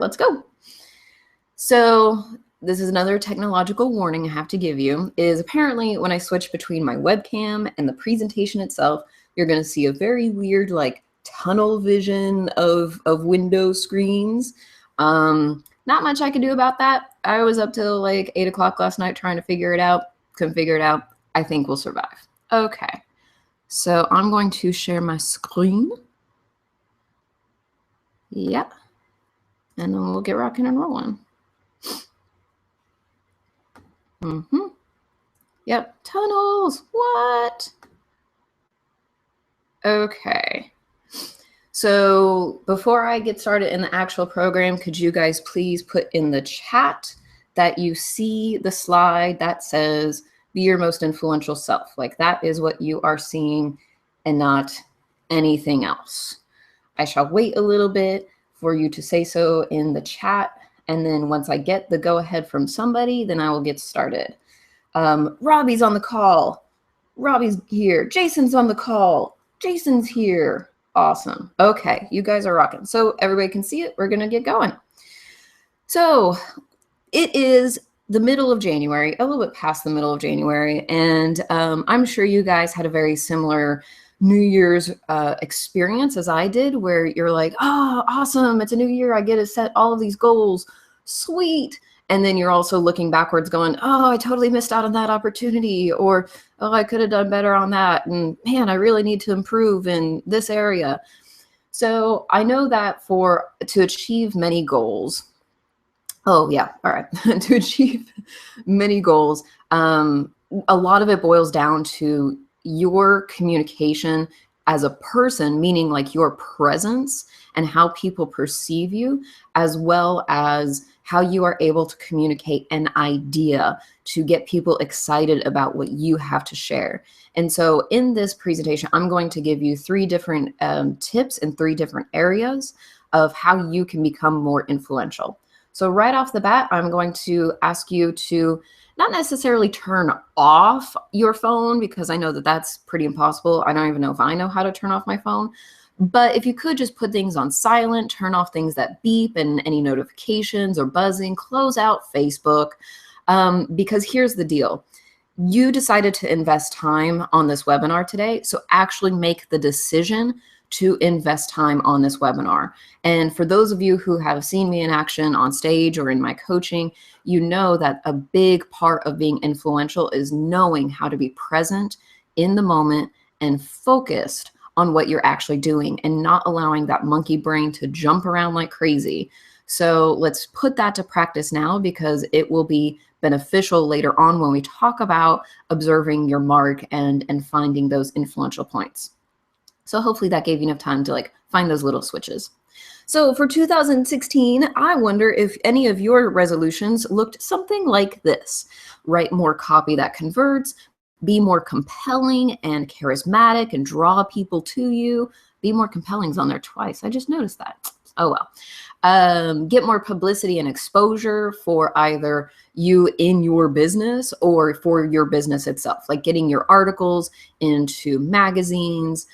Let's go. So this is another technological warning I have to give you, is apparently when I switch between my webcam and the presentation itself, you're going to see a very weird like tunnel vision of window screens. Not much I could do about that. I was up till like 8 o'clock last night trying to figure it out. Couldn't figure it out. I think we'll survive. Okay. So I'm going to share my screen. Yep. And then we'll get rocking and rolling. Yep, tunnels, what? Okay. So before I get started in the actual program, could you guys please put in the chat that you see the slide that says, be your most influential self. Like that is what you are seeing and not anything else. I shall wait a little bit for you to say so in the chat. And then once I get the go ahead from somebody, then I will get started. Robbie's on the call. Robbie's here. Jason's on the call. Jason's here. Awesome. Okay, you guys are rocking. So everybody can see it. We're going to get going. So it is the middle of January, a little bit past the middle of January. And I'm sure you guys had a very similar New Year's experience as I did, where you're like, oh, awesome. It's a new year. I get to set all of these goals. Sweet. And then you're also looking backwards going, oh, I totally missed out on that opportunity, or, oh, I could have done better on that. And man, I really need to improve in this area. So I know that to achieve many goals, oh yeah, all right, to achieve many goals, a lot of it boils down to your communication as a person, meaning like your presence and how people perceive you, as well as how you are able to communicate an idea to get people excited about what you have to share. And so in this presentation, I'm going to give you 3 different tips in 3 different areas of how you can become more influential. So right off the bat, I'm going to ask you to not necessarily turn off your phone, because I know that that's pretty impossible. I don't even know if I know how to turn off my phone. But if you could just put things on silent, turn off things that beep and any notifications or buzzing, close out Facebook, because here's the deal. You decided to invest time on this webinar today, so actually make the decision to invest time on this webinar. And for those of you who have seen me in action on stage or in my coaching, you know that a big part of being influential is knowing how to be present in the moment and focused on what you're actually doing and not allowing that monkey brain to jump around like crazy. So let's put that to practice now, because it will be beneficial later on when we talk about observing your mark and finding those influential points. So hopefully that gave you enough time to like find those little switches. So for 2016, I wonder if any of your resolutions looked something like this. Write more copy that converts, be more compelling and charismatic and draw people to you. Be more compelling's on there twice. I just noticed that. Oh well. Get more publicity and exposure for either you in your business or for your business itself, like getting your articles into magazines,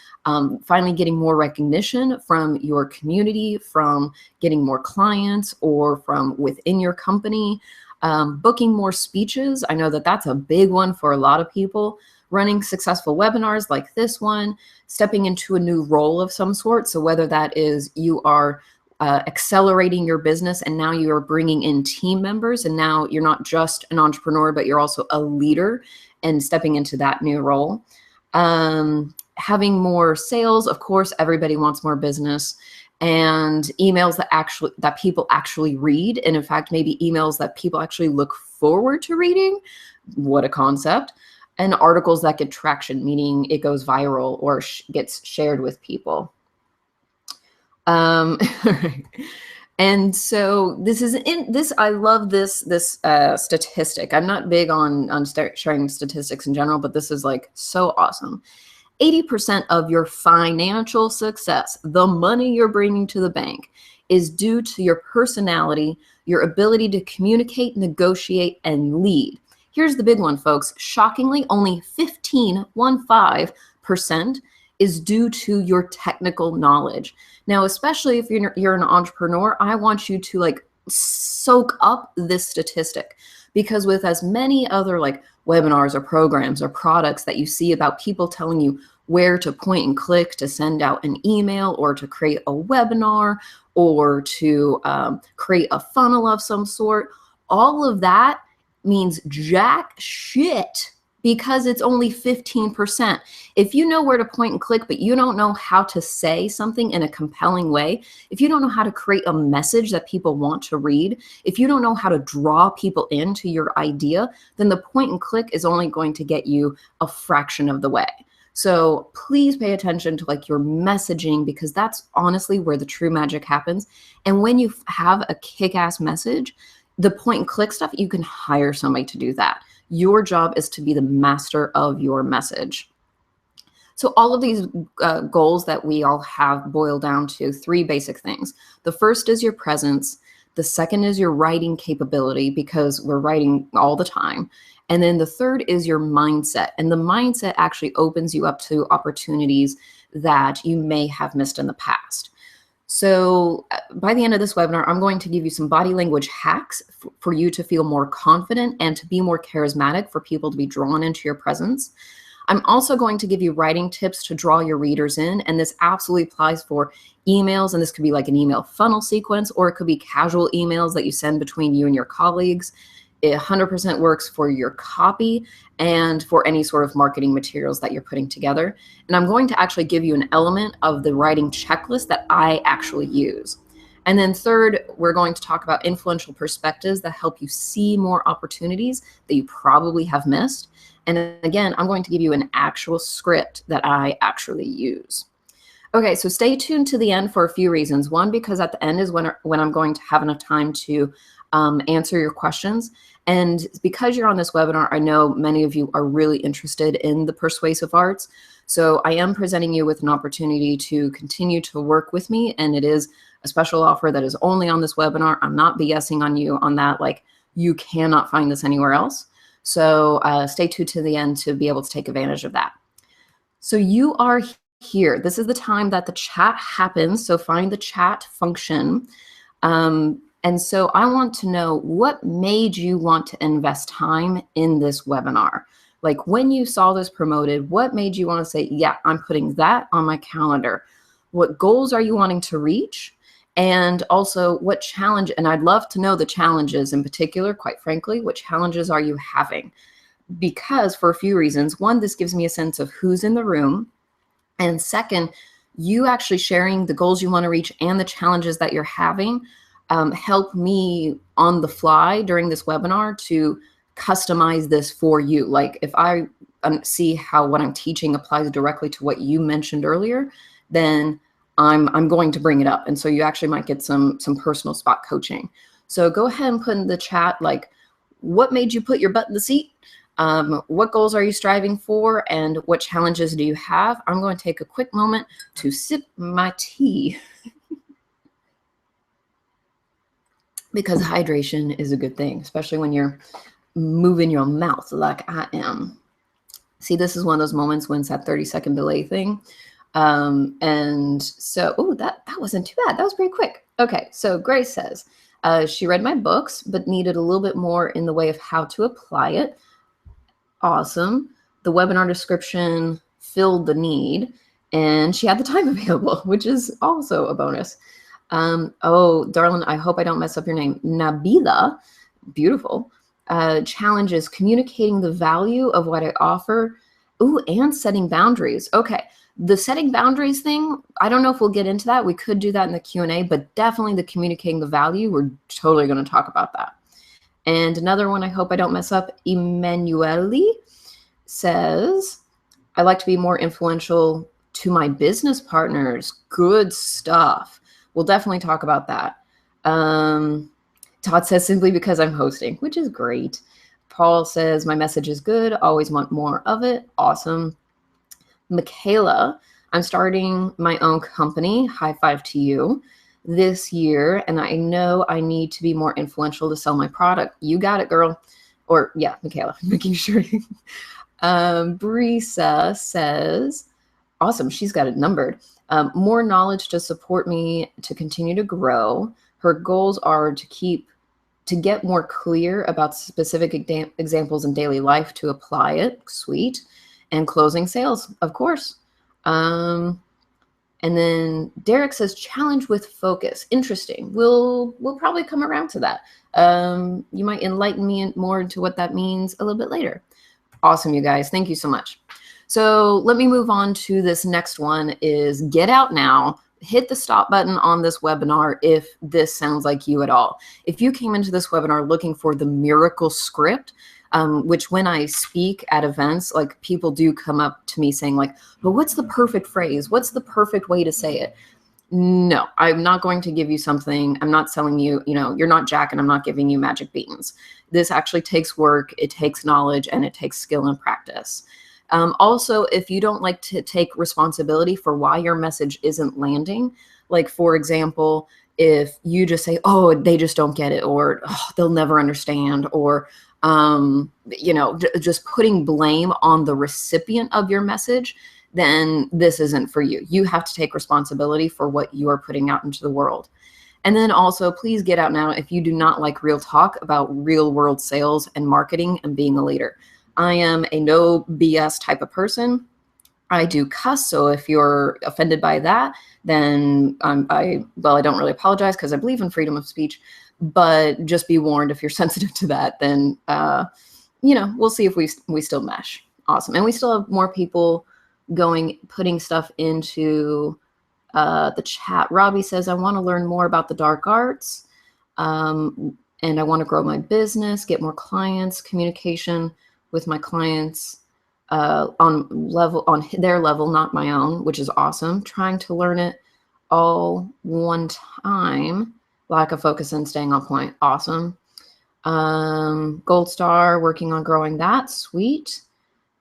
finally getting more recognition from your community, from getting more clients or from within your company, booking more speeches. I know that that's a big one for a lot of people. Running successful webinars like this one, stepping into a new role of some sort. So whether that is you are accelerating your business and now you are bringing in team members, and now you're not just an entrepreneur, but you're also a leader, and stepping into that new role. Having more sales, of course, everybody wants more business, and emails that people actually read, and in fact, maybe emails that people actually look forward to reading. What a concept. And articles that get traction, meaning it goes viral or gets shared with people. And so this is I love this statistic. I'm not big on sharing statistics in general, but this is like so awesome. 80% of your financial success, the money you're bringing to the bank, is due to your personality, your ability to communicate, negotiate, and lead. Here's the big one, folks. Shockingly, only 15% is due to your technical knowledge. Now, especially if you're an entrepreneur, I want you to like soak up this statistic, because with as many other like webinars or programs or products that you see about people telling you where to point and click to send out an email or to create a webinar or to create a funnel of some sort, all of that means jack shit, because it's only 15%. If you know where to point and click, but you don't know how to say something in a compelling way, if you don't know how to create a message that people want to read, if you don't know how to draw people into your idea, then the point and click is only going to get you a fraction of the way. So please pay attention to like your messaging, because that's honestly where the true magic happens. And when you have a kick-ass message, the point and click stuff, you can hire somebody to do that. Your job is to be the master of your message. So all of these goals that we all have boil down to 3 basic things. The first is your presence. The second is your writing capability, because we're writing all the time. And then the third is your mindset. And the mindset actually opens you up to opportunities that you may have missed in the past. So by the end of this webinar, I'm going to give you some body language hacks for you to feel more confident and to be more charismatic, for people to be drawn into your presence. I'm also going to give you writing tips to draw your readers in, and this absolutely applies for emails, and this could be like an email funnel sequence, or it could be casual emails that you send between you and your colleagues. It 100% works for your copy and for any sort of marketing materials that you're putting together. And I'm going to actually give you an element of the writing checklist that I actually use. And then third, we're going to talk about influential perspectives that help you see more opportunities that you probably have missed. And again, I'm going to give you an actual script that I actually use. Okay, so stay tuned to the end for a few reasons. One, because at the end is when I'm going to have enough time to answer your questions. And because you're on this webinar, I know many of you are really interested in the persuasive arts. So I am presenting you with an opportunity to continue to work with me. And it is a special offer that is only on this webinar. I'm not BSing on you on that. Like, you cannot find this anywhere else. So stay tuned to the end to be able to take advantage of that. So you are here. This is the time that the chat happens. So find the chat function. And so I want to know, what made you want to invest time in this webinar? Like, when you saw this promoted, what made you want to say, yeah, I'm putting that on my calendar? What goals are you wanting to reach? And also, what challenge, and I'd love to know the challenges in particular, quite frankly, what challenges are you having? Because for a few reasons. One, this gives me a sense of who's in the room. And second, you actually sharing the goals you want to reach and the challenges that you're having help me on the fly during this webinar to customize this for you. Like, if I see how what I'm teaching applies directly to what you mentioned earlier, then I'm going to bring it up. And so you actually might get some personal spot coaching. So go ahead and put in the chat, like, what made you put your butt in the seat? What goals are you striving for? And what challenges do you have? I'm going to take a quick moment to sip my tea. Because hydration is a good thing, especially when you're moving your mouth like I am. See, this is one of those moments when it's that 30-second delay thing. And so, oh, that wasn't too bad. That was pretty quick. Okay, so Grace says, she read my books, but needed a little bit more in the way of how to apply it. Awesome. The webinar description filled the need, and she had the time available, which is also a bonus. Oh, darling, I hope I don't mess up your name. Nabila, beautiful. Challenges, communicating the value of what I offer. Ooh, and setting boundaries. Okay, the setting boundaries thing, I don't know if we'll get into that. We could do that in the Q&A, but definitely the communicating the value, we're totally going to talk about that. And another one, I hope I don't mess up, Emanuele says, I like to be more influential to my business partners. Good stuff. We'll definitely talk about that. Todd says, simply because I'm hosting, which is great. Paul says, my message is good. Always want more of it. Awesome. Michaela, I'm starting my own company. High five to you this year. And I know I need to be more influential to sell my product. You got it, girl. Or yeah, Michaela, making sure. Brisa says, Awesome. She's got it numbered. More knowledge to support me to continue to grow. Her goals are to get more clear about specific examples in daily life to apply it. Sweet. And closing sales, of course. And then Derek says challenge with focus. Interesting. We'll probably come around to that. You might enlighten me more into what that means a little bit later. Awesome, you guys. Thank you so much. So let me move on to this next one is get out now. Hit the stop button on this webinar if this sounds like you at all. If you came into this webinar looking for the miracle script, which when I speak at events, like people do come up to me saying like, but what's the perfect phrase? What's the perfect way to say it? No, I'm not going to give you something. I'm not selling you, you're not Jack and I'm not giving you magic beans. This actually takes work, it takes knowledge, and it takes skill and practice. Also, if you don't like to take responsibility for why your message isn't landing, like for example, if you just say, oh, they just don't get it, or oh, they'll never understand, or just putting blame on the recipient of your message, then this isn't for you. You have to take responsibility for what you are putting out into the world. And then also, please get out now if you do not like real talk about real world sales and marketing and being a leader. I am a no BS type of person. I do cuss, so if you're offended by that, then I don't really apologize because I believe in freedom of speech, but just be warned if you're sensitive to that, then, we'll see if we still mesh. Awesome. And we still have more people putting stuff into the chat. Robbie says, I want to learn more about the dark arts, and I want to grow my business, get more clients, communication with my clients on their level, not my own, which is awesome. Trying to learn it all one time. Lack of focus and staying on point. Awesome. Gold star, working on growing that. Sweet.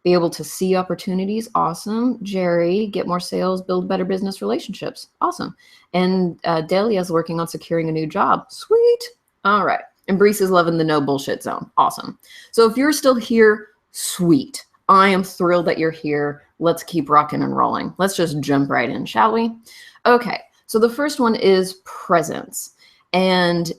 Be able to see opportunities. Awesome. Jerry, get more sales, build better business relationships. Awesome. And Delia's working on securing a new job. Sweet. All right. And Brees is loving the no bullshit zone. Awesome. So if you're still here, sweet. I am thrilled that you're here. Let's keep rocking and rolling. Let's just jump right in, shall we? Okay. So the first one is presence. And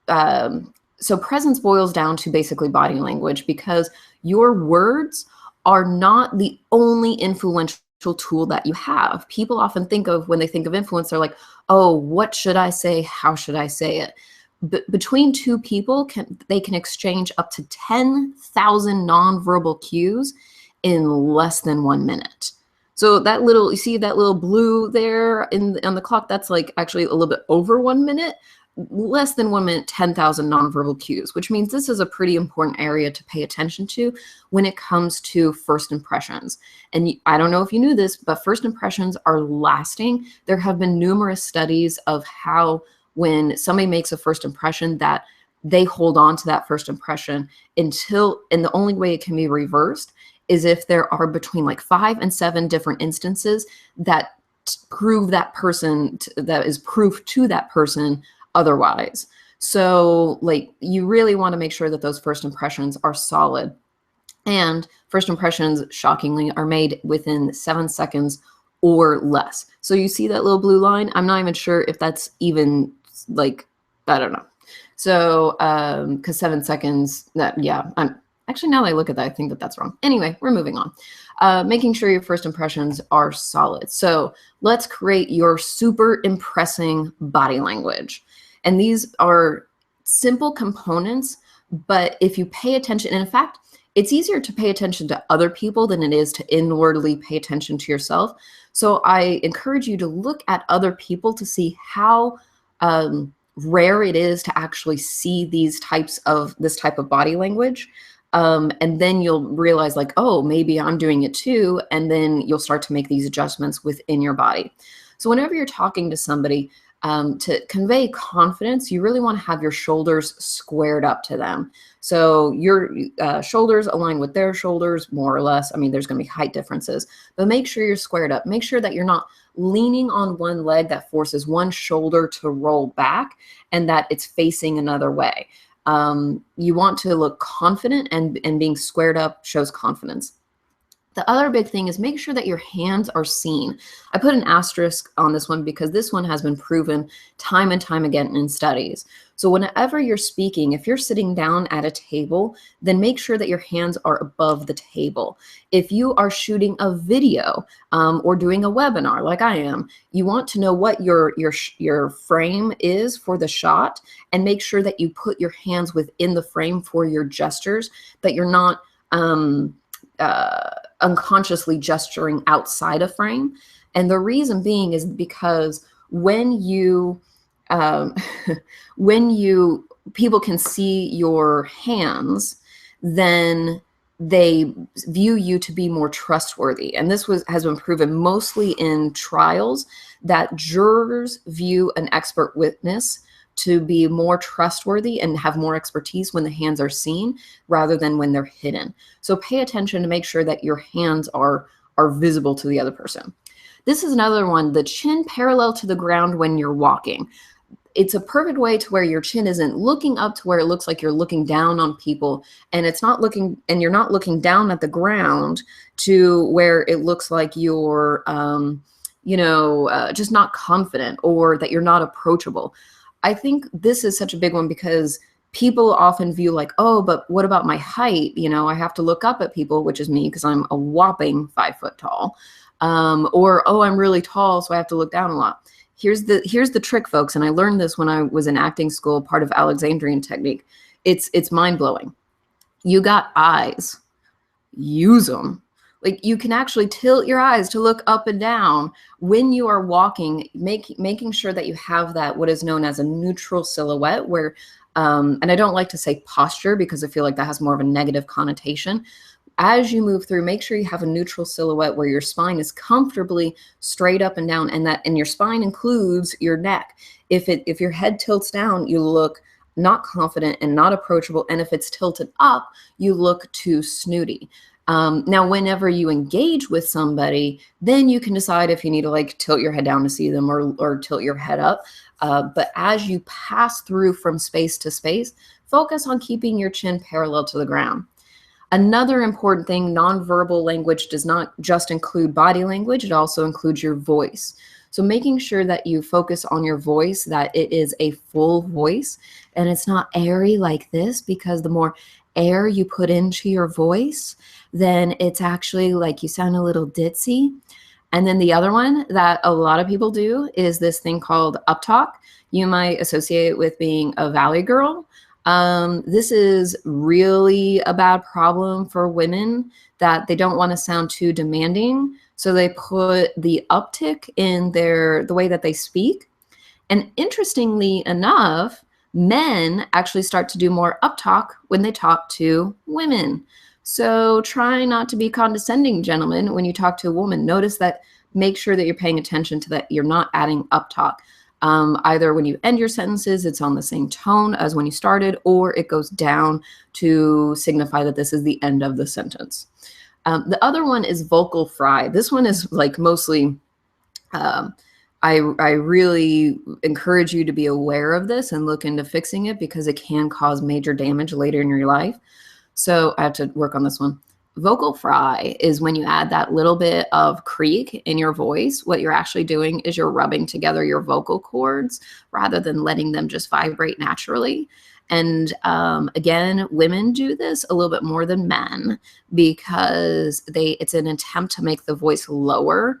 so presence boils down to basically body language, because your words are not the only influential tool that you have. People often think of, when they think of influence, they're like, oh, what should I say? How should I say it? Between two people, they can exchange up to 10,000 nonverbal cues in less than 1 minute. So you see that little blue there on the clock, that's like actually a little bit over 1 minute. Less than 1 minute, 10,000 nonverbal cues, which means this is a pretty important area to pay attention to when it comes to first impressions. And I don't know if you knew this, but first impressions are lasting. There have been numerous studies of how when somebody makes a first impression, that they hold on to that first impression and the only way it can be reversed is if there are between like 5 and 7 different instances that prove that person, that is proof to that person otherwise. So like you really want to make sure that those first impressions are solid. And first impressions, shockingly, are made within 7 seconds or less. So you see that little blue line? I'm not even sure if that's even like, I don't know. So, because 7 seconds, I'm actually, now that I look at that, I think that that's wrong. Anyway, we're moving on. Making sure your first impressions are solid. So let's create your super impressing body language. And these are simple components, but if you pay attention, and in fact, it's easier to pay attention to other people than it is to inwardly pay attention to yourself. So I encourage you to look at other people to see how rare it is to actually see this type of body language. And then you'll realize like, oh, maybe I'm doing it too. And then you'll start to make these adjustments within your body. So whenever you're talking to somebody, to convey confidence, you really want to have your shoulders squared up to them. So your shoulders align with their shoulders, more or less. I mean, there's going to be height differences, but make sure you're squared up. Make sure that you're not leaning on one leg that forces one shoulder to roll back and that it's facing another way. You want to look confident, and being squared up shows confidence. The other big thing is make sure that your hands are seen. I put an asterisk on this one because this one has been proven time and time again in studies. So whenever you're speaking, if you're sitting down at a table, then make sure that your hands are above the table. If you are shooting a video or doing a webinar like I am, you want to know what your frame is for the shot, and make sure that you put your hands within the frame for your gestures, that you're not unconsciously gesturing outside a frame. And the reason being is because when you people can see your hands, then they view you to be more trustworthy. And this has been proven mostly in trials, that jurors view an expert witness to be more trustworthy and have more expertise when the hands are seen rather than when they're hidden. So pay attention to make sure that your hands are visible to the other person. This is another one, the chin parallel to the ground when you're walking. It's a perfect way to where your chin isn't looking up to where it looks like you're looking down on people, and you're not looking down at the ground to where it looks like you're just not confident, or that you're not approachable. I think this is such a big one because people often view like, oh, but what about my height? I have to look up at people, which is me because I'm a whopping 5 foot tall. Or, oh, I'm really tall, so I have to look down a lot. Here's the trick, folks. And I learned this when I was in acting school, part of Alexandrian technique. It's mind blowing. You got eyes, use them. Like, you can actually tilt your eyes to look up and down when you are walking, making sure that you have that, what is known as a neutral silhouette, where, and I don't like to say posture because I feel like that has more of a negative connotation. As you move through, make sure you have a neutral silhouette where your spine is comfortably straight up and down, and your spine includes your neck. If your head tilts down, you look not confident and not approachable. And if it's tilted up, you look too snooty. Now, whenever you engage with somebody, then you can decide if you need to like tilt your head down to see them, or tilt your head up. But as you pass through from space to space, focus on keeping your chin parallel to the ground. Another important thing, nonverbal language does not just include body language, it also includes your voice. So making sure that you focus on your voice, that it is a full voice and it's not airy like this, because the more air you put into your voice, then it's actually like you sound a little ditzy. And then the other one that a lot of people do is this thing called uptalk. You might associate it with being a valley girl. This is really a bad problem for women, that they don't want to sound too demanding. So they put the uptick in the way that they speak. And interestingly enough, men actually start to do more uptalk when they talk to women. So try not to be condescending, gentlemen, when you talk to a woman. Notice that, make sure that you're paying attention to that. You're not adding uptalk. Either when you end your sentences, it's on the same tone as when you started, or it goes down to signify that this is the end of the sentence. The other one is vocal fry. This one is like mostly, I really encourage you to be aware of this and look into fixing it, because it can cause major damage later in your life. So I have to work on this one. Vocal fry is when you add that little bit of creak in your voice. What you're actually doing is you're rubbing together your vocal cords rather than letting them just vibrate naturally. And again, women do this a little bit more than men, because it's an attempt to make the voice lower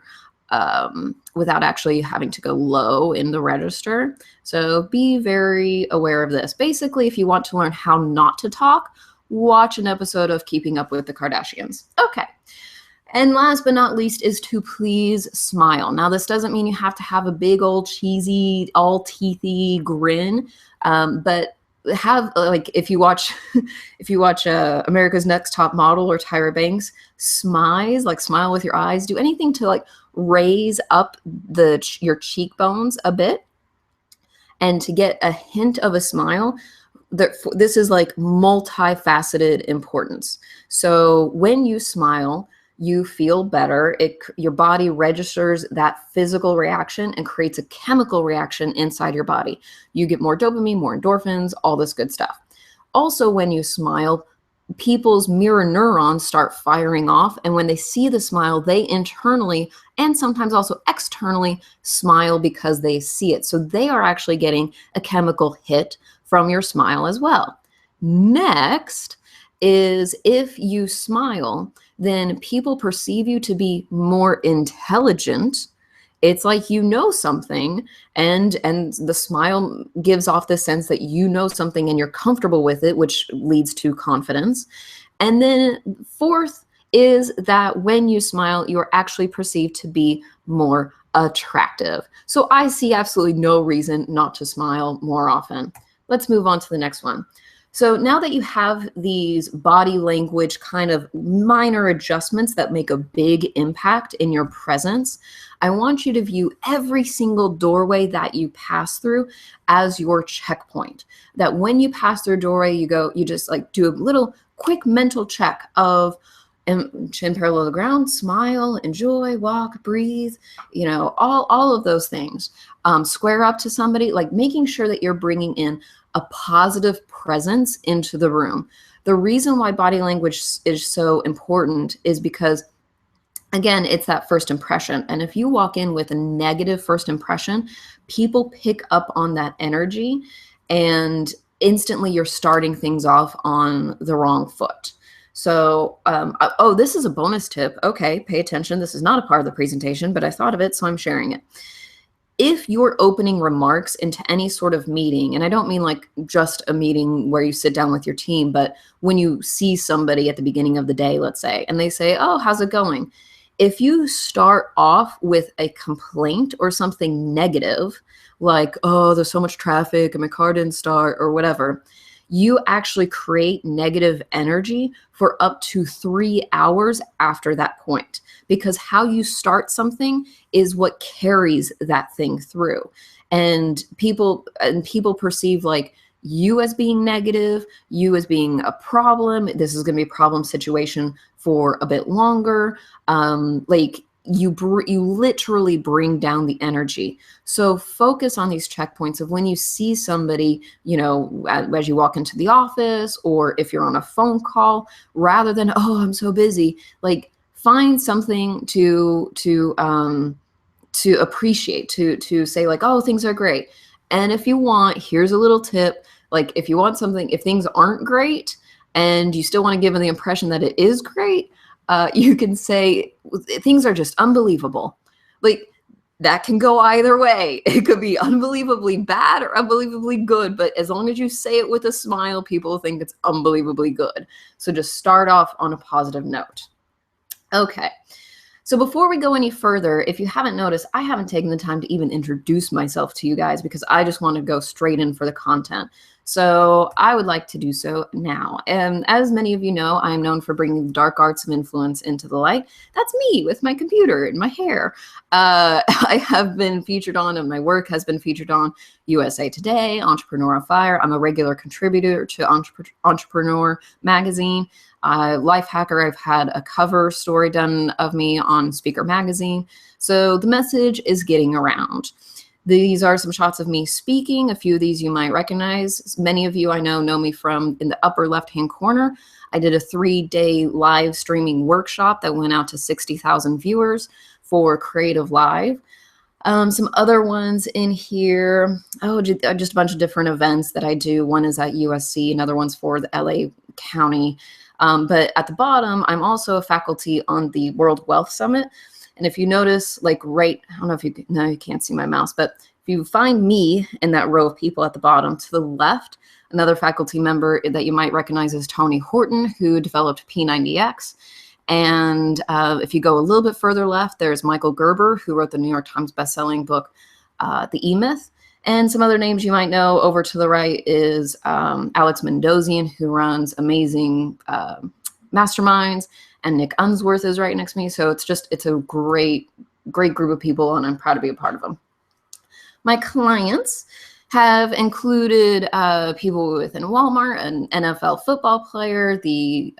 without actually having to go low in the register. So be very aware of this. Basically, if you want to learn how not to talk, watch an episode of Keeping Up with the Kardashians. Okay. And last but not least is to please smile. Now, this doesn't mean you have to have a big old cheesy, all teethy grin, but have, like, if you watch America's Next Top Model or Tyra Banks, smile with your eyes. Do anything to like raise up your cheekbones a bit, and to get a hint of a smile. This is like multifaceted importance. So when you smile, you feel better. Your body registers that physical reaction and creates a chemical reaction inside your body. You get more dopamine, more endorphins, all this good stuff. Also, when you smile, people's mirror neurons start firing off. And when they see the smile, they internally and sometimes also externally smile because they see it. So they are actually getting a chemical hit from your smile as well. Next is if you smile, then people perceive you to be more intelligent. It's like you know something, and the smile gives off the sense that you know something and you're comfortable with it, which leads to confidence. And then fourth is that when you smile, you're actually perceived to be more attractive. So I see absolutely no reason not to smile more often. Let's move on to the next one. So now that you have these body language kind of minor adjustments that make a big impact in your presence, I want you to view every single doorway that you pass through as your checkpoint. That when you pass through a doorway, you just like do a little quick mental check of chin parallel to the ground, smile, enjoy, walk, breathe, all of those things. Square up to somebody, like making sure that you're bringing in a positive presence into the room. The reason why body language is so important is because, again, it's that first impression. And if you walk in with a negative first impression, people pick up on that energy and instantly you're starting things off on the wrong foot. So, this is a bonus tip. Okay, pay attention. This is not a part of the presentation, but I thought of it, so I'm sharing it. If your opening remarks into any sort of meeting, and I don't mean like just a meeting where you sit down with your team, but when you see somebody at the beginning of the day, let's say, and they say, "Oh, how's it going?" If you start off with a complaint or something negative, like, "Oh, there's so much traffic and my car didn't start," or whatever, you actually create negative energy for up to 3 hours after that point, because how you start something is what carries that thing through. And people perceive like you as being negative, you as being a problem. This is going to be a problem situation for a bit longer. Like you literally bring down the energy. So focus on these checkpoints of when you see somebody, as you walk into the office, or if you're on a phone call, rather than, "Oh, I'm so busy," like find something to appreciate, to say like, "Oh, things are great." And if you want, here's a little tip. Like if you want something, if things aren't great and you still want to give them the impression that it is great, you can say, "Things are just unbelievable." Like that can go either way. It could be unbelievably bad or unbelievably good, but as long as you say it with a smile, people think it's unbelievably good. So just start off on a positive note. Okay. So before we go any further, if you haven't noticed, I haven't taken the time to even introduce myself to you guys because I just want to go straight in for the content. So I would like to do so now. And as many of you know, I am known for bringing the dark arts of influence into the light. That's me with my computer and my hair. I have been featured on, and my work has been featured on USA Today, Entrepreneur on Fire. I'm a regular contributor to Entrepreneur magazine. Lifehacker, I've had a cover story done of me on Speaker Magazine. So the message is getting around. These are some shots of me speaking. A few of these you might recognize. Many of you I know me from in the upper left-hand corner. I did a 3-day live streaming workshop that went out to 60,000 viewers for Creative Live. Some other ones in here. Just a bunch of different events that I do. One is at USC, another one's for the LA County. But at the bottom, I'm also a faculty on the World Wealth Summit. And if you notice, like I don't know if you can't see my mouse, but if you find me in that row of people at the bottom, to the left, another faculty member that you might recognize is Tony Horton, who developed P90X. And if you go a little bit further left, there's Michael Gerber, who wrote the New York Times bestselling book, The E-Myth. And some other names you might know. Over to the right is Alex Mendozian, who runs amazing masterminds, and Nick Unsworth is right next to me. So it's a great group of people, and I'm proud to be a part of them. My clients have included people within Walmart, an NFL football player, the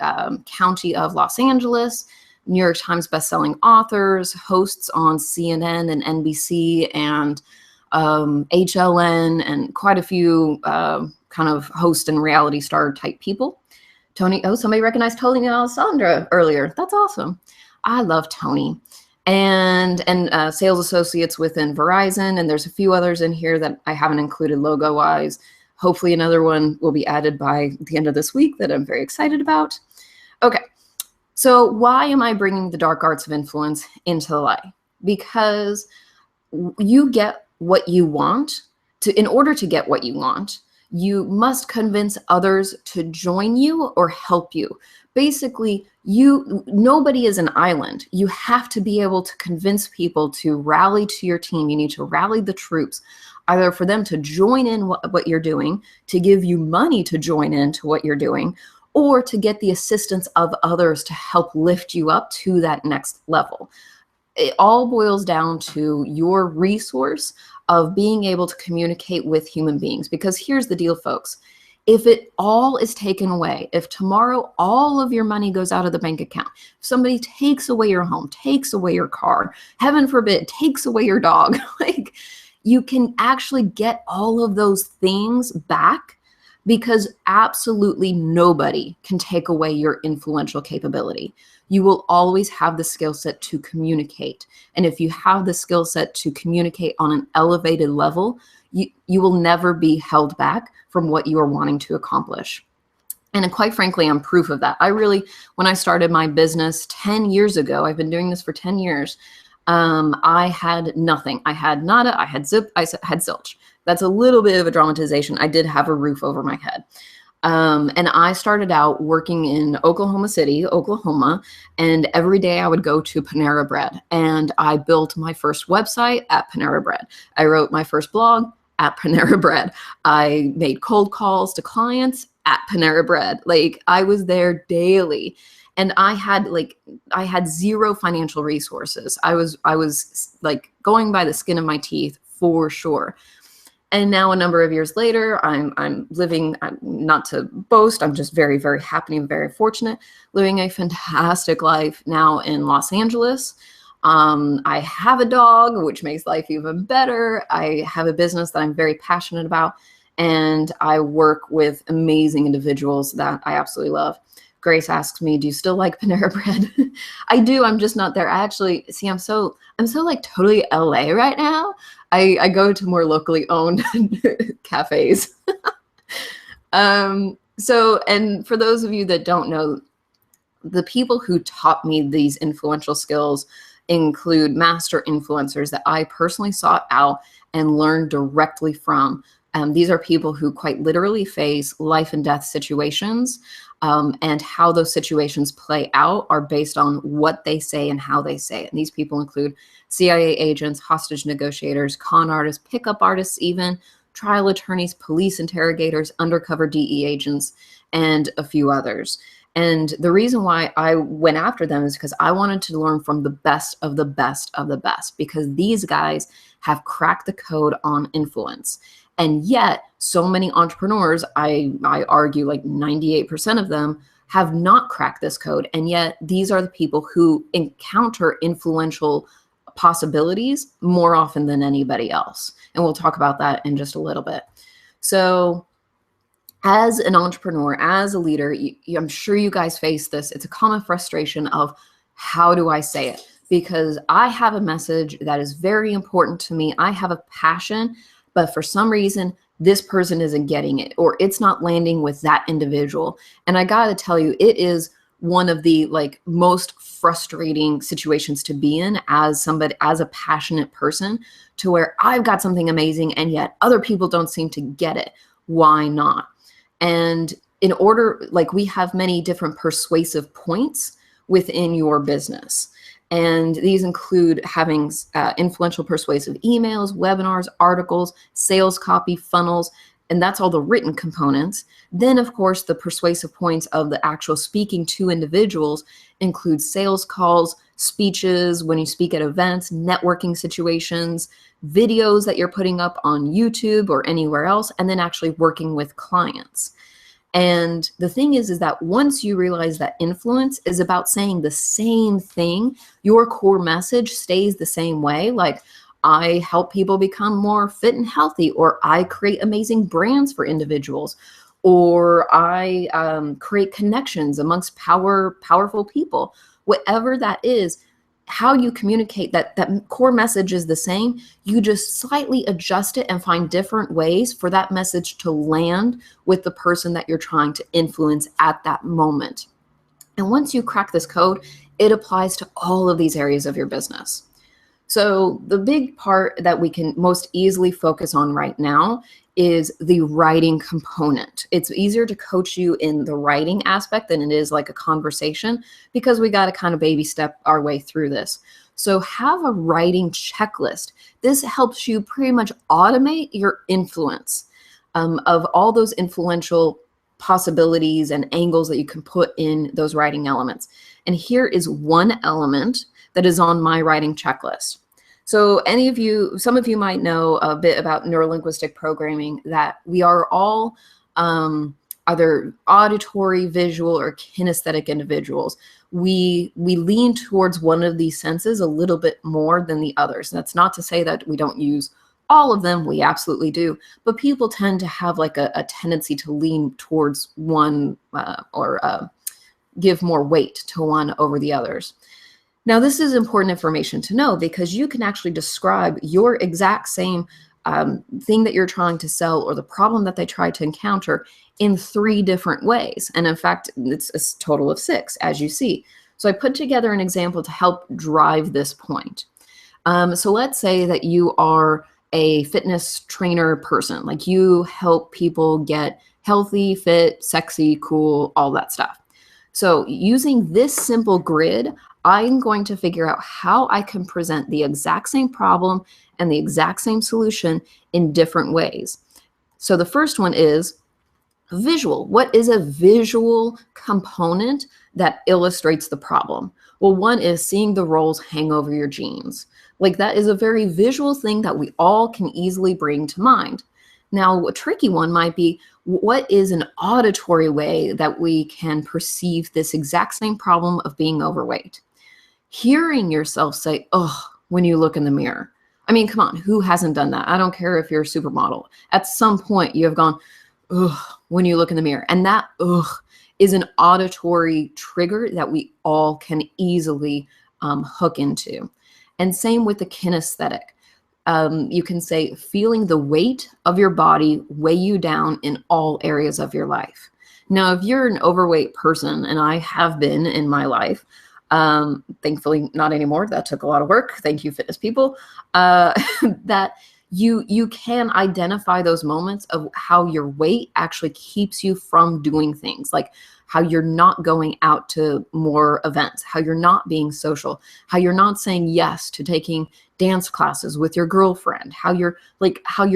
County of Los Angeles, New York Times bestselling authors, hosts on CNN and NBC, and HLN, and quite a few kind of host and reality star type people. Tony, oh, somebody recognized Tony and Alessandra earlier. That's awesome. I love Tony. And sales associates within Verizon. And there's a few others in here that I haven't included logo-wise. Hopefully another one will be added by the end of this week that I'm very excited about. Okay, so why am I bringing the dark arts of influence into the light? Because you get what you want. In order to get what you want, you must convince others to join you or help you. Basically, nobody is an island. You have to be able to convince people to rally to your team. You need to rally the troops, either for them to join in what you're doing, to give you money to join into what you're doing, or to get the assistance of others to help lift you up to that next level. It all boils down to your resource of being able to communicate with human beings. Because here's the deal, folks. If it all is taken away, if tomorrow all of your money goes out of the bank account, if somebody takes away your home, takes away your car, heaven forbid, takes away your dog, like, you can actually get all of those things back, because absolutely nobody can take away your influential capability. You will always have the skill set to communicate. And if you have the skill set to communicate on an elevated level, you will never be held back from what you are wanting to accomplish. And quite frankly, I'm proof of that. When I started my business 10 years ago, I've been doing this for 10 years, I had nothing. I had nada, I had zip, I had zilch. That's a little bit of a dramatization. I did have a roof over my head. And I started out working in Oklahoma City, Oklahoma, and every day I would go to Panera Bread, and I built my first website at Panera Bread. I wrote my first blog at Panera Bread. I made cold calls to clients at Panera Bread. Like, I was there daily. And I had zero financial resources. I was like going by the skin of my teeth for sure. And now a number of years later, I'm living, not to boast, I'm just very, very happy and very fortunate, living a fantastic life now in Los Angeles. I have a dog, which makes life even better. I have a business that I'm very passionate about, and I work with amazing individuals that I absolutely love. Grace asks me, do you still like Panera Bread? I do. I'm just not there. I actually, see, I'm so like totally LA right now. I go to more locally owned cafes. And for those of you that don't know, the people who taught me these influential skills include master influencers that I personally sought out and learned directly from. These are people who quite literally face life and death situations, and how those situations play out are based on what they say and how they say it. And these people include CIA agents, hostage negotiators, con artists, pickup artists, even trial attorneys, police interrogators, undercover DE agents, and a few others. And the reason why I went after them is because I wanted to learn from the best of the best of the best, because these guys have cracked the code on influence. And yet, so many entrepreneurs, I argue like 98% of them, have not cracked this code. And yet, these are the people who encounter influential possibilities more often than anybody else. And we'll talk about that in just a little bit. So, as an entrepreneur, as a leader, I'm sure you guys face this. It's a common frustration of, how do I say it? Because I have a message that is very important to me. I have a passion, but for some reason, this person isn't getting it, or it's not landing with that individual. And I gotta tell you, it is one of the most frustrating situations to be in as a passionate person, to where I've got something amazing and yet other people don't seem to get it. Why not? And in order, we have many different persuasive points within your business. And these include having influential persuasive emails, webinars, articles, sales copy, funnels, and that's all the written components. Then, of course, the persuasive points of the actual speaking to individuals include sales calls, speeches, when you speak at events, networking situations, videos that you're putting up on YouTube or anywhere else, and then actually working with clients. And the thing is that once you realize that influence is about saying the same thing, your core message stays the same way. Like, I help people become more fit and healthy, or I create amazing brands for individuals, or I create connections amongst powerful people. Whatever that is, how you communicate, that core message is the same. You just slightly adjust it and find different ways for that message to land with the person that you're trying to influence at that moment. And once you crack this code, it applies to all of these areas of your business. So the big part that we can most easily focus on right now is the writing component. It's easier to coach you in the writing aspect than it is like a conversation, because we got to kind of baby step our way through this. So have a writing checklist. This helps you pretty much automate your influence of all those influential possibilities and angles that you can put in those writing elements. And here is one element that is on my writing checklist. So some of you might know a bit about neurolinguistic programming, that we are all either auditory, visual, or kinesthetic individuals. We lean towards one of these senses a little bit more than the others. That's not to say that we don't use all of them. We absolutely do. But people tend to have like a tendency to lean towards one or give more weight to one over the others. Now, this is important information to know, because you can actually describe your exact same thing that you're trying to sell, or the problem that they try to encounter, in 3 different ways. And in fact, it's a total of 6, as you see. So I put together an example to help drive this point. So let's say that you are a fitness trainer person, like you help people get healthy, fit, sexy, cool, all that stuff. So using this simple grid, I'm going to figure out how I can present the exact same problem and the exact same solution in different ways. So the first one is visual. What is a visual component that illustrates the problem? Well, one is seeing the rolls hang over your jeans. Like, that is a very visual thing that we all can easily bring to mind. Now, a tricky one might be, what is an auditory way that we can perceive this exact same problem of being overweight? Hearing yourself say, "oh," when you look in the mirror. I mean, come on, who hasn't done that? I don't care if you're a supermodel. At some point, you have gone, "ugh," when you look in the mirror. And that "ugh" is an auditory trigger that we all can easily hook into. And same with the kinesthetic. You can say, feeling the weight of your body weigh you down in all areas of your life. Now, if you're an overweight person, and I have been in my life, thankfully not anymore, that took a lot of work, thank you fitness people, that you can identify those moments of how your weight actually keeps you from doing things, like how you're not going out to more events, how you're not being social, how you're not saying yes to taking dance classes with your girlfriend, how you're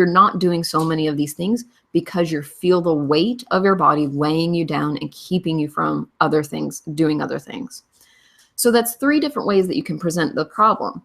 not doing so many of these things because you feel the weight of your body weighing you down and keeping you from other things, doing other things. So that's 3 different ways that you can present the problem.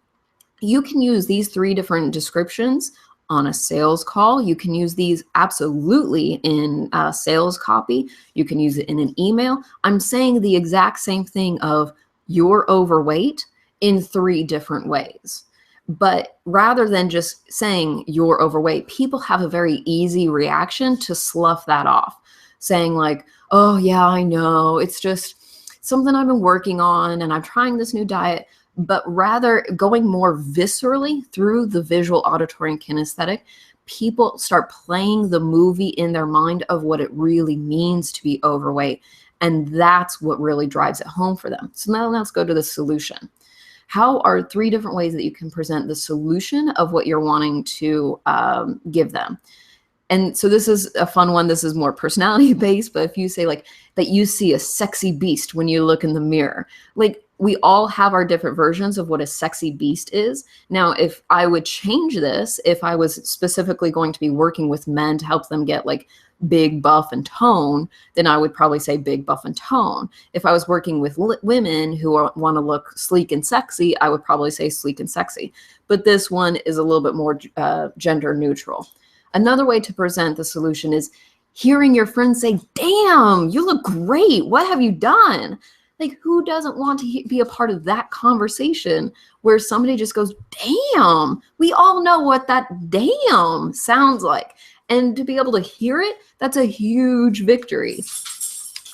You can use these 3 different descriptions on a sales call. You can use these absolutely in sales copy. You can use it in an email. I'm saying the exact same thing of "you're overweight" in 3 different ways. But rather than just saying "you're overweight," people have a very easy reaction to slough that off, saying like, "oh yeah, I know, it's just something I've been working on and I'm trying this new diet." But rather going more viscerally through the visual, auditory, and kinesthetic, people start playing the movie in their mind of what it really means to be overweight. And that's what really drives it home for them. So now let's go to the solution. How are 3 different ways that you can present the solution of what you're wanting to give them? And so this is a fun one. This is more personality based, but if you say like that you see a sexy beast when you look in the mirror, like, we all have our different versions of what a sexy beast is. Now, if I would change this, if I was specifically going to be working with men to help them get like big, buff, and tone, then I would probably say big, buff, and tone. If I was working with women who want to look sleek and sexy, I would probably say sleek and sexy. But this one is a little bit more gender neutral. Another way to present the solution is hearing your friends say, "damn, you look great. What have you done?" Like, who doesn't want to be a part of that conversation where somebody just goes, "damn"? We all know what that "damn" sounds like. And to be able to hear it, that's a huge victory.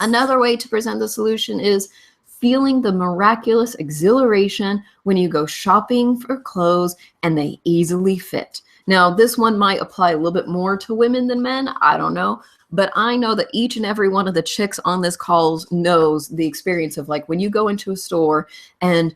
Another way to present the solution is feeling the miraculous exhilaration when you go shopping for clothes and they easily fit. Now, this one might apply a little bit more to women than men. I don't know. But I know that each and every one of the chicks on this call knows the experience of like when you go into a store and,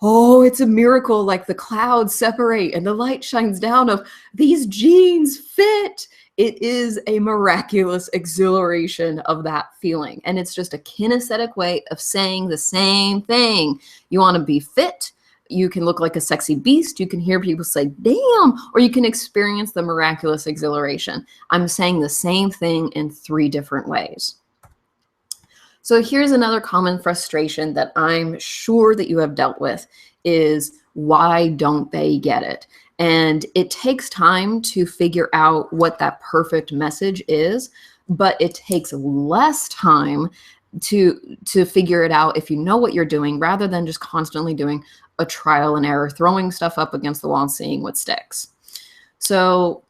oh, it's a miracle, like the clouds separate and the light shines down of these jeans fit. It is a miraculous exhilaration of that feeling. And it's just a kinesthetic way of saying the same thing. You want to be fit. You can look like a sexy beast. You can hear people say, damn, or you can experience the miraculous exhilaration. I'm saying the same thing in 3 different ways. So here's another common frustration that I'm sure that you have dealt with is, why don't they get it? And it takes time to figure out what that perfect message is, but it takes less time to figure it out if you know what you're doing, rather than just constantly doing a trial and error, throwing stuff up against the wall and seeing what sticks. So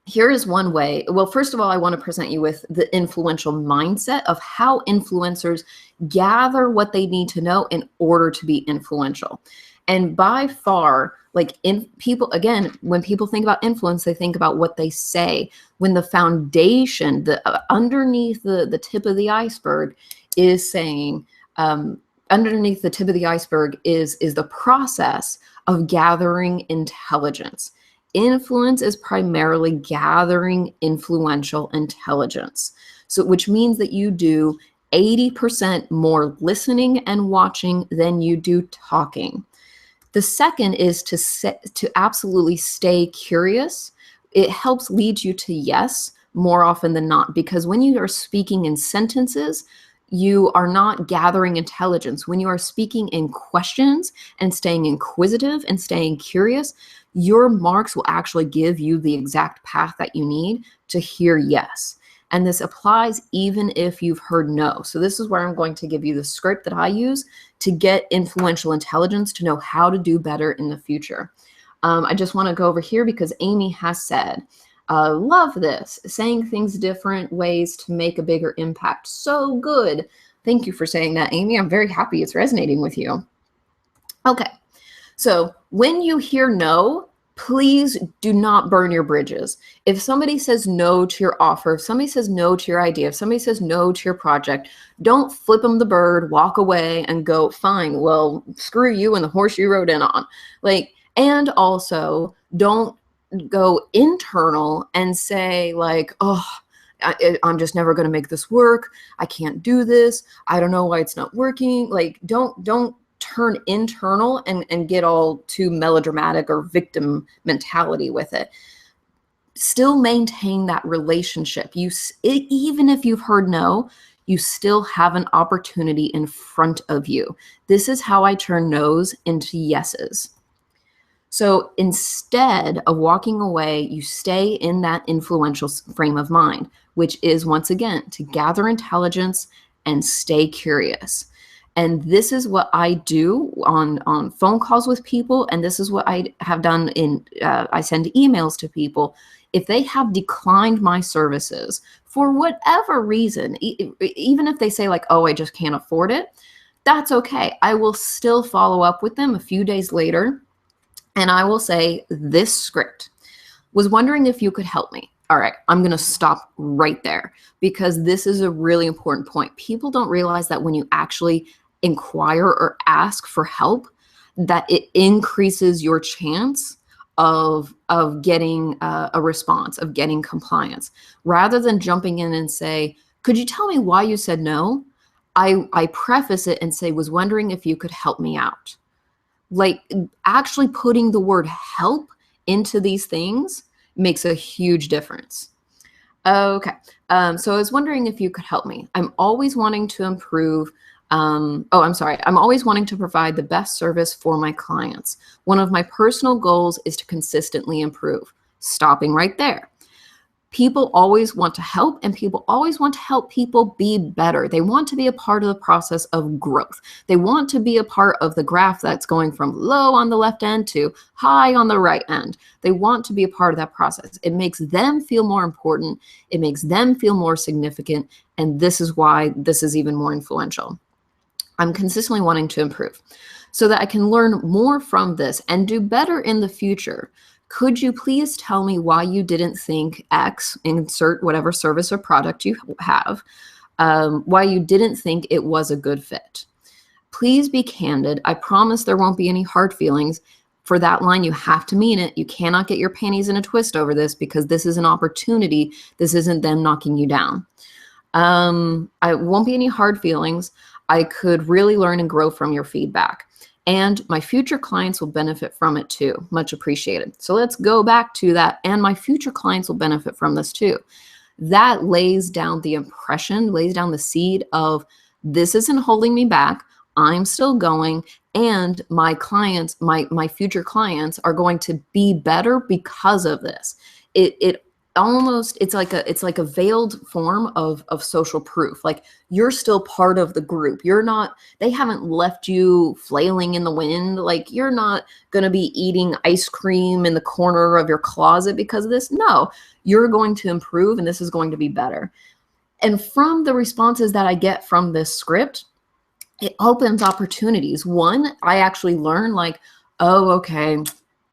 here is one way. Well, first of all, I want to present you with the influential mindset of how influencers gather what they need to know in order to be influential. And by far, like people, again, when people think about influence, they think about what they say. When the foundation, underneath the tip of the iceberg is saying, underneath the tip of the iceberg is the process of gathering intelligence. Influence is primarily gathering influential intelligence. So, which means that you do 80% more listening and watching than you do talking. The second is to absolutely stay curious. It helps lead you to yes more often than not, because when you are speaking in sentences, you are not gathering intelligence. When you are speaking in questions and staying inquisitive and staying curious, your marks will actually give you the exact path that you need to hear yes. And this applies even if you've heard no. So this is where I'm going to give you the script that I use to get influential intelligence to know how to do better in the future. I just want to go over here because Amy has said, love this, saying things different ways to make a bigger impact. So good. Thank you for saying that, Amy. I'm very happy it's resonating with you. Okay, so when you hear no, please do not burn your bridges. If somebody says no to your offer, if somebody says no to your idea, if somebody says no to your project, don't flip them the bird, walk away and go, fine, well, screw you and the horse you rode in on. Like, and also don't go internal and say like, oh, I'm just never going to make this work. I can't do this. I don't know why it's not working. Like, don't turn internal and get all too melodramatic or victim mentality with it. Still maintain that relationship. Even if you've heard no, you still have an opportunity in front of you. This is how I turn no's into yeses. So instead of walking away, you stay in that influential frame of mind, which is, once again, to gather intelligence and stay curious. And this is what I do on phone calls with people. And this is what I have done I send emails to people. If they have declined my services for whatever reason, even if they say like, oh, I just can't afford it, that's okay. I will still follow up with them a few days later. And I will say, this script, was wondering if you could help me. All right, I'm going to stop right there because this is a really important point. People don't realize that when you actually inquire or ask for help, that it increases your chance of getting a response, of getting compliance. Rather than jumping in and say, could you tell me why you said no? I preface it and say, was wondering if you could help me out. Like, actually putting the word help into these things makes a huge difference. Okay, so I was wondering if you could help me. I'm always wanting to improve. I'm always wanting to provide the best service for my clients. One of my personal goals is to consistently improve. Stopping right there. People always want to help, and people always want to help people be better. They want to be a part of the process of growth. They want to be a part of the graph that's going from low on the left end to high on the right end. They want to be a part of that process. It makes them feel more important. It makes them feel more significant. And this is why this is even more influential. I'm consistently wanting to improve so that I can learn more from this and do better in the future. Could you please tell me why you didn't think X, insert whatever service or product you have, why you didn't think it was a good fit? Please be candid. I promise there won't be any hard feelings. For that line, you have to mean it. You cannot get your panties in a twist over this, because this is an opportunity. This isn't them knocking you down. I won't be any hard feelings. I could really learn and grow from your feedback. And my future clients will benefit from it too. Much appreciated. So let's go back to that. And my future clients will benefit from this too. That lays down the impression, lays down the seed of, this isn't holding me back. I'm still going. And my clients, my future clients are going to be better because of this. It's like a veiled form of social proof. Like, you're still part of the group. They haven't left you flailing in the wind. Like, you're not going to be eating ice cream in the corner of your closet because of this. No, you're going to improve, and this is going to be better. And from the responses that I get from this script, it opens opportunities. One, I actually learn, like, oh, okay,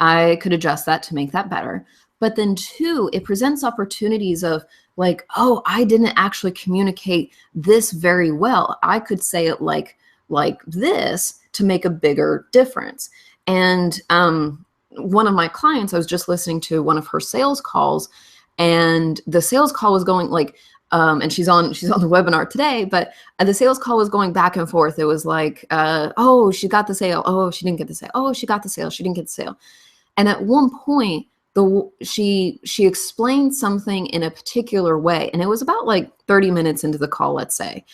I could adjust that to make that better. But then two, it presents opportunities of, like, oh, I didn't actually communicate this very well. I could say it like this to make a bigger difference. And one of my clients, I was just listening to one of her sales calls, and the sales call was going like, and she's on the webinar today, but the sales call was going back and forth. It was like, oh, she got the sale. Oh, she didn't get the sale. Oh, she got the sale. She didn't get the sale. And at one point, she explained something in a particular way, and it was about like 30 minutes into the call, let's say.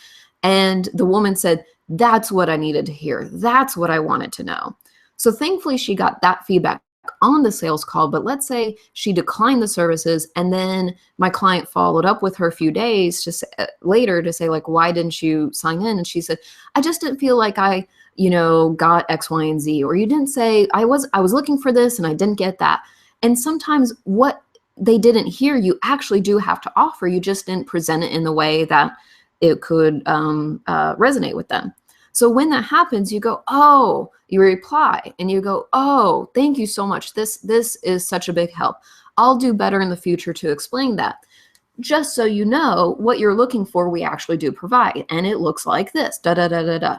And the woman said, that's what I needed to hear. That's what I wanted to know. So thankfully, she got that feedback on the sales call. But let's say she declined the services, and then my client followed up with her a few days later to say, like, why didn't you sign in? And she said, I just didn't feel like I got X, Y, and Z. Or you didn't say, I was looking for this and I didn't get that. And sometimes what they didn't hear, you actually do have to offer. You just didn't present it in the way that it could resonate with them. So when that happens, you go, oh, you reply and you go, oh, thank you so much. This is such a big help. I'll do better in the future to explain that. Just so you know, what you're looking for, we actually do provide. And it looks like this, da, da, da, da, da.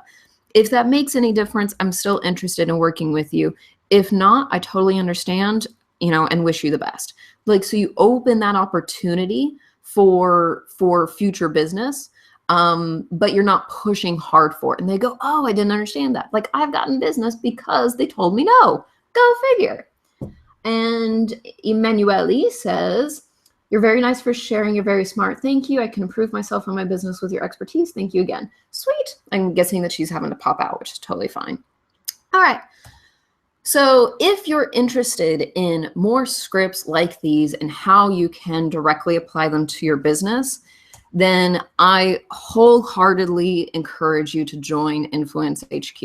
If that makes any difference, I'm still interested in working with you. If not, I totally understand, and wish you the best. Like, so you open that opportunity for future business, but you're not pushing hard for it. And they go, oh, I didn't understand that. Like, I've gotten business because they told me no. Go figure. And Emanuele says, you're very nice for sharing. You're very smart. Thank you. I can improve myself and my business with your expertise. Thank you again. Sweet. I'm guessing that she's having to pop out, which is totally fine. All right. So if you're interested in more scripts like these and how you can directly apply them to your business, then I wholeheartedly encourage you to join Influence HQ.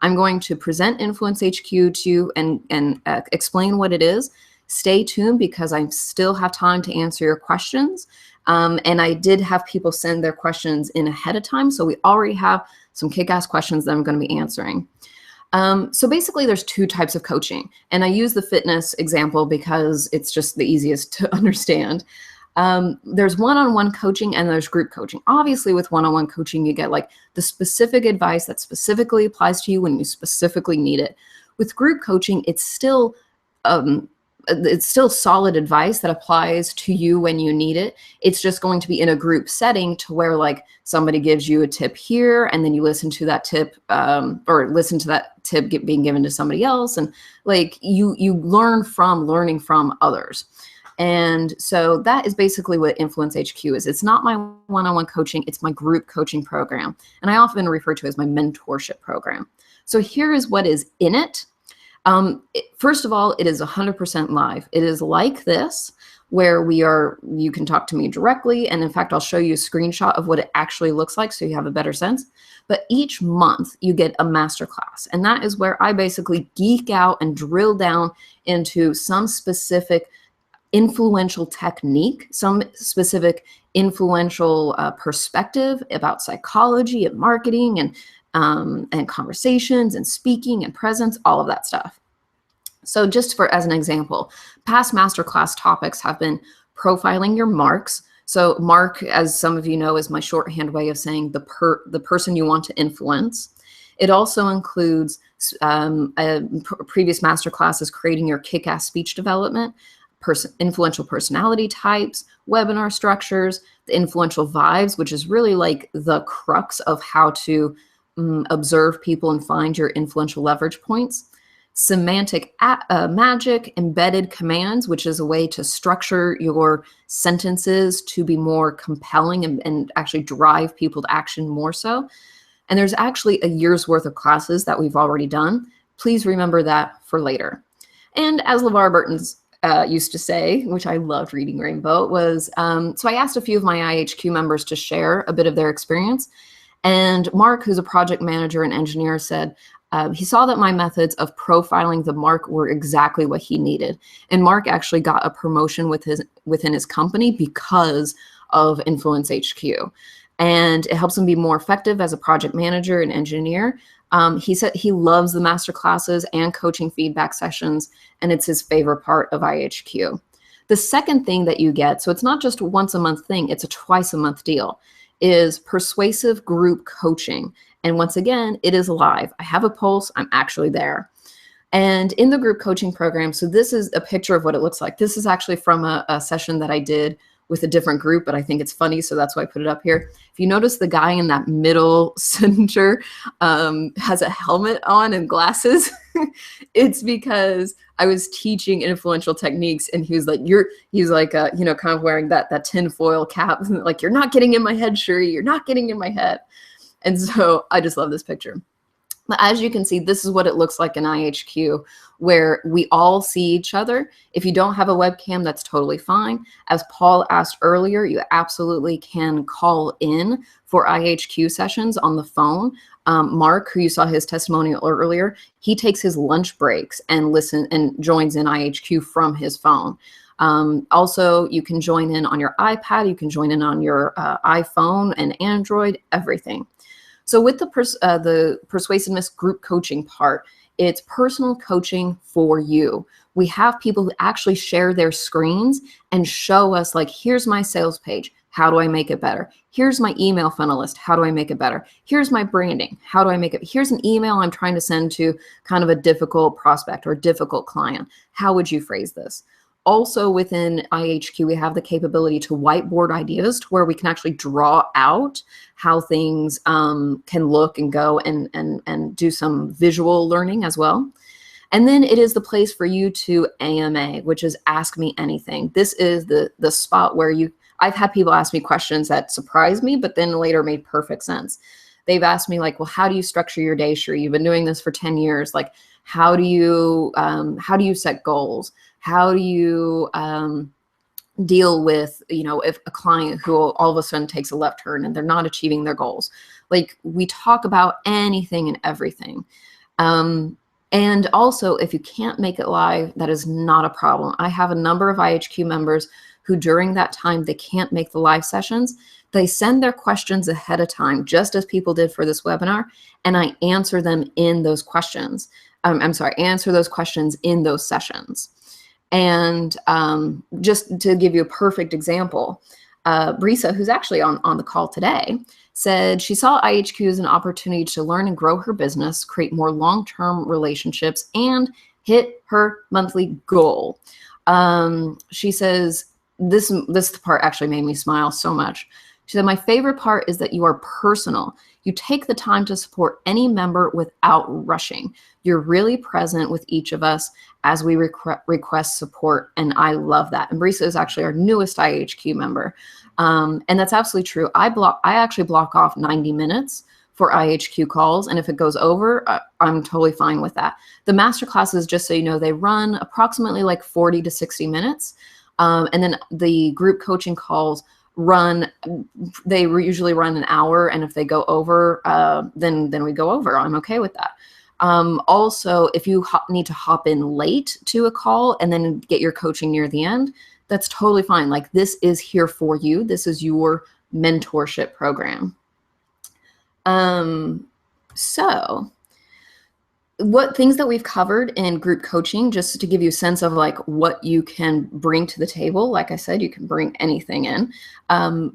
I'm going to present Influence HQ to you and explain what it is. Stay tuned, because I still have time to answer your questions. And I did have people send their questions in ahead of time, so we already have some kick-ass questions that I'm going to be answering. So basically there's two types of coaching, and I use the fitness example because it's just the easiest to understand. There's one-on-one coaching and there's group coaching. Obviously with one-on-one coaching, you get like the specific advice that specifically applies to you when you specifically need it. With group coaching, it's still solid advice that applies to you when you need it. It's just going to be in a group setting to where, like, somebody gives you a tip here and then you listen to that tip, or listen to that tip being given to somebody else. And like you learning from others. And so that is basically what Influence HQ is. It's not my one-on-one coaching, it's my group coaching program. And I often refer to it as my mentorship program. So here is what is in it. First of all, it is 100% live. It is like this, where you can talk to me directly. And in fact, I'll show you a screenshot of what it actually looks like so you have a better sense. But each month you get a masterclass. And that is where I basically geek out and drill down into some specific influential technique, some specific influential perspective about psychology and marketing and conversations and speaking and presence, all of that stuff. So just as an example, past masterclass topics have been profiling your marks. So Mark, as some of you know, is my shorthand way of saying the person you want to influence. It also includes previous masterclasses creating your kick-ass speech development, influential personality types, webinar structures, the influential vibes, which is really like the crux of how to observe people and find your influential leverage points. Semantic magic, embedded commands, which is a way to structure your sentences to be more compelling and actually drive people to action more so. And there's actually a year's worth of classes that we've already done. Please remember that for later. And as LeVar Burton's used to say, which I loved reading Rainbow, was, so I asked a few of my IHQ members to share a bit of their experience. And Mark, who's a project manager and engineer, said, he saw that my methods of profiling the Mark were exactly what he needed. And Mark actually got a promotion within his company because of Influence HQ. And it helps him be more effective as a project manager and engineer. He said he loves the master classes and coaching feedback sessions, and it's his favorite part of IHQ. The second thing that you get, so it's not just a once a month thing, it's a twice a month deal, is persuasive group coaching. And once again, it is live. I have a pulse. I'm actually there. And in the group coaching program, so this is a picture of what it looks like. This is actually from a session that I did with a different group, but I think it's funny, so that's why I put it up here. If you notice, the guy in that middle center has a helmet on and glasses. It's because I was teaching influential techniques, and he was like, kind of wearing that tinfoil cap, like, you're not getting in my head, Shuri, you're not getting in my head. And so I just love this picture. But as you can see, this is what it looks like in IHQ, where we all see each other. If you don't have a webcam, that's totally fine. As Paul asked earlier, you absolutely can call in for IHQ sessions on the phone. Mark, who you saw his testimonial earlier, he takes his lunch breaks and joins in IHQ from his phone. Also, you can join in on your iPad, you can join in on your iPhone and Android, everything. So with the persuasiveness group coaching part, it's personal coaching for you. We have people who actually share their screens and show us, like, here's my sales page. How do I make it better? Here's my email funnel list. How do I make it better? Here's my branding. How do I make it? Here's an email I'm trying to send to kind of a difficult prospect or difficult client. How would you phrase this? Also within IHQ, we have the capability to whiteboard ideas to where we can actually draw out how things can look and go and do some visual learning as well. And then it is the place for you to AMA, which is Ask Me Anything. This is the spot where I've had people ask me questions that surprised me, but then later made perfect sense. They've asked me, like, well, how do you structure your day, Shuri? You've been doing this for 10 years. Like, how do you set goals? How do you deal with, if a client who all of a sudden takes a left turn and they're not achieving their goals? Like, we talk about anything and everything. And also, if you can't make it live, that is not a problem. I have a number of IHQ members who during that time, they can't make the live sessions. They send their questions ahead of time, just as people did for this webinar, and I answer them in those questions. Answer those questions in those sessions. And just to give you a perfect example, Brisa, who's actually on the call today, said she saw IHQ as an opportunity to learn and grow her business, create more long-term relationships, and hit her monthly goal. She says, this part actually made me smile so much. She said, my favorite part is that you are personal. You take the time to support any member without rushing. You're really present with each of us as we request support, and I love that. And Brisa is actually our newest IHQ member, and that's absolutely true. I actually block off 90 minutes for IHQ calls. And if it goes over, I'm totally fine with that. The masterclasses, just so you know, they run approximately like 40 to 60 minutes. And then the group coaching calls they usually run an hour. And if they go over, then we go over. I'm okay with that. Also, if you need to hop in late to a call and then get your coaching near the end, that's totally fine. Like, this is here for you. This is your mentorship program. So what things that we've covered in group coaching, just to give you a sense of like what you can bring to the table. Like I said, you can bring anything in.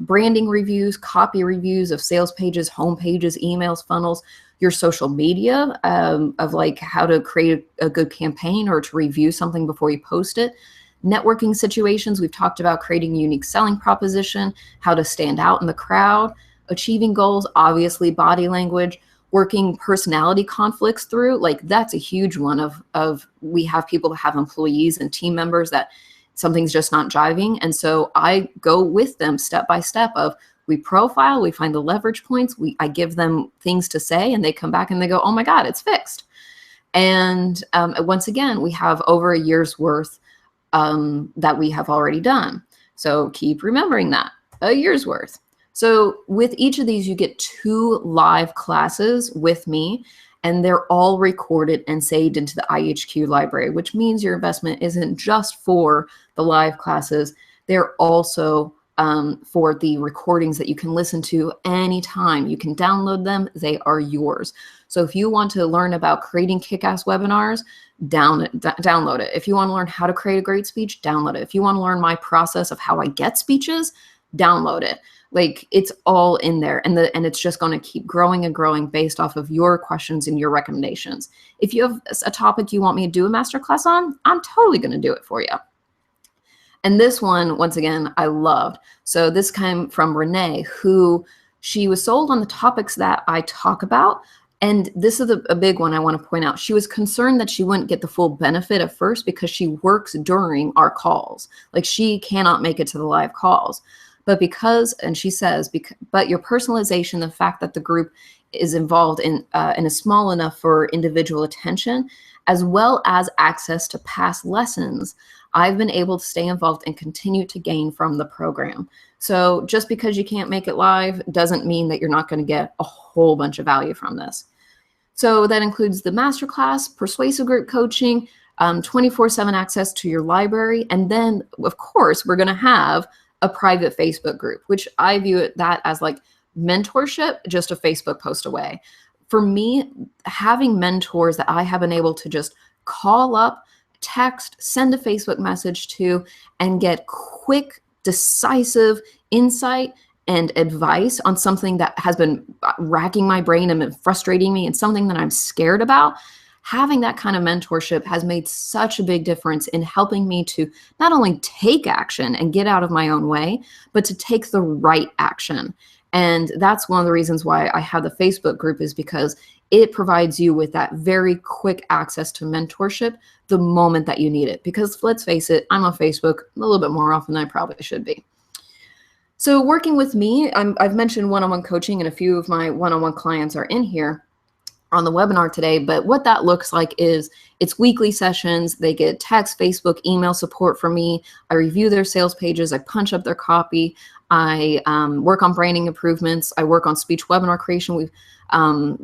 Branding reviews, copy reviews of sales pages, home pages, emails, funnels, your social media, of like how to create a good campaign or to review something before you post it. Networking situations, we've talked about creating a unique selling proposition, how to stand out in the crowd, achieving goals, obviously body language, working personality conflicts through. Like, that's a huge one of we have people that have employees and team members that something's just not jiving. And so I go with them step by step of, we profile, we find the leverage points, I give them things to say, and they come back and they go, oh my God, it's fixed. And once again, we have over a year's worth that we have already done. So keep remembering that, a year's worth. So with each of these, you get 2 live classes with me, and they're all recorded and saved into the IHQ library, which means your investment isn't just for the live classes. They're also for the recordings that you can listen to anytime. You can download them. They are yours. So if you want to learn about creating kick-ass webinars, download it. If you want to learn how to create a great speech, download it. If you want to learn my process of how I get speeches, download it. Like, it's all in there, and it's just going to keep growing and growing based off of your questions and your recommendations. If you have a topic you want me to do a masterclass on, I'm totally going to do it for you. And this one, once again, I loved. So this came from Renee, who she was sold on the topics that I talk about. And this is a big one I want to point out. She was concerned that she wouldn't get the full benefit at first because she works during our calls. Like, she cannot make it to the live calls. But and she says, but your personalization, the fact that the group is involved in and is small enough for individual attention, as well as access to past lessons, I've been able to stay involved and continue to gain from the program. So just because you can't make it live doesn't mean that you're not going to get a whole bunch of value from this. So that includes the masterclass, persuasive group coaching, 24/7 access to your library. And then, of course, we're going to have a private Facebook group, which I view that as like mentorship, just a Facebook post away. For me, having mentors that I have been able to just call up, text, send a Facebook message to, and get quick, decisive insight and advice on something that has been racking my brain and frustrating me and something that I'm scared about. Having that kind of mentorship has made such a big difference in helping me to not only take action and get out of my own way, but to take the right action. And that's one of the reasons why I have the Facebook group, is because it provides you with that very quick access to mentorship the moment that you need it. Because let's face it, I'm on Facebook a little bit more often than I probably should be. So working with me, I've mentioned one-on-one coaching, and a few of my one-on-one clients are in here on the webinar today. But what that looks like is it's weekly sessions. They get text, Facebook, email support from me. I review their sales pages. I punch up their copy. I work on branding improvements. I work on speech webinar creation. We've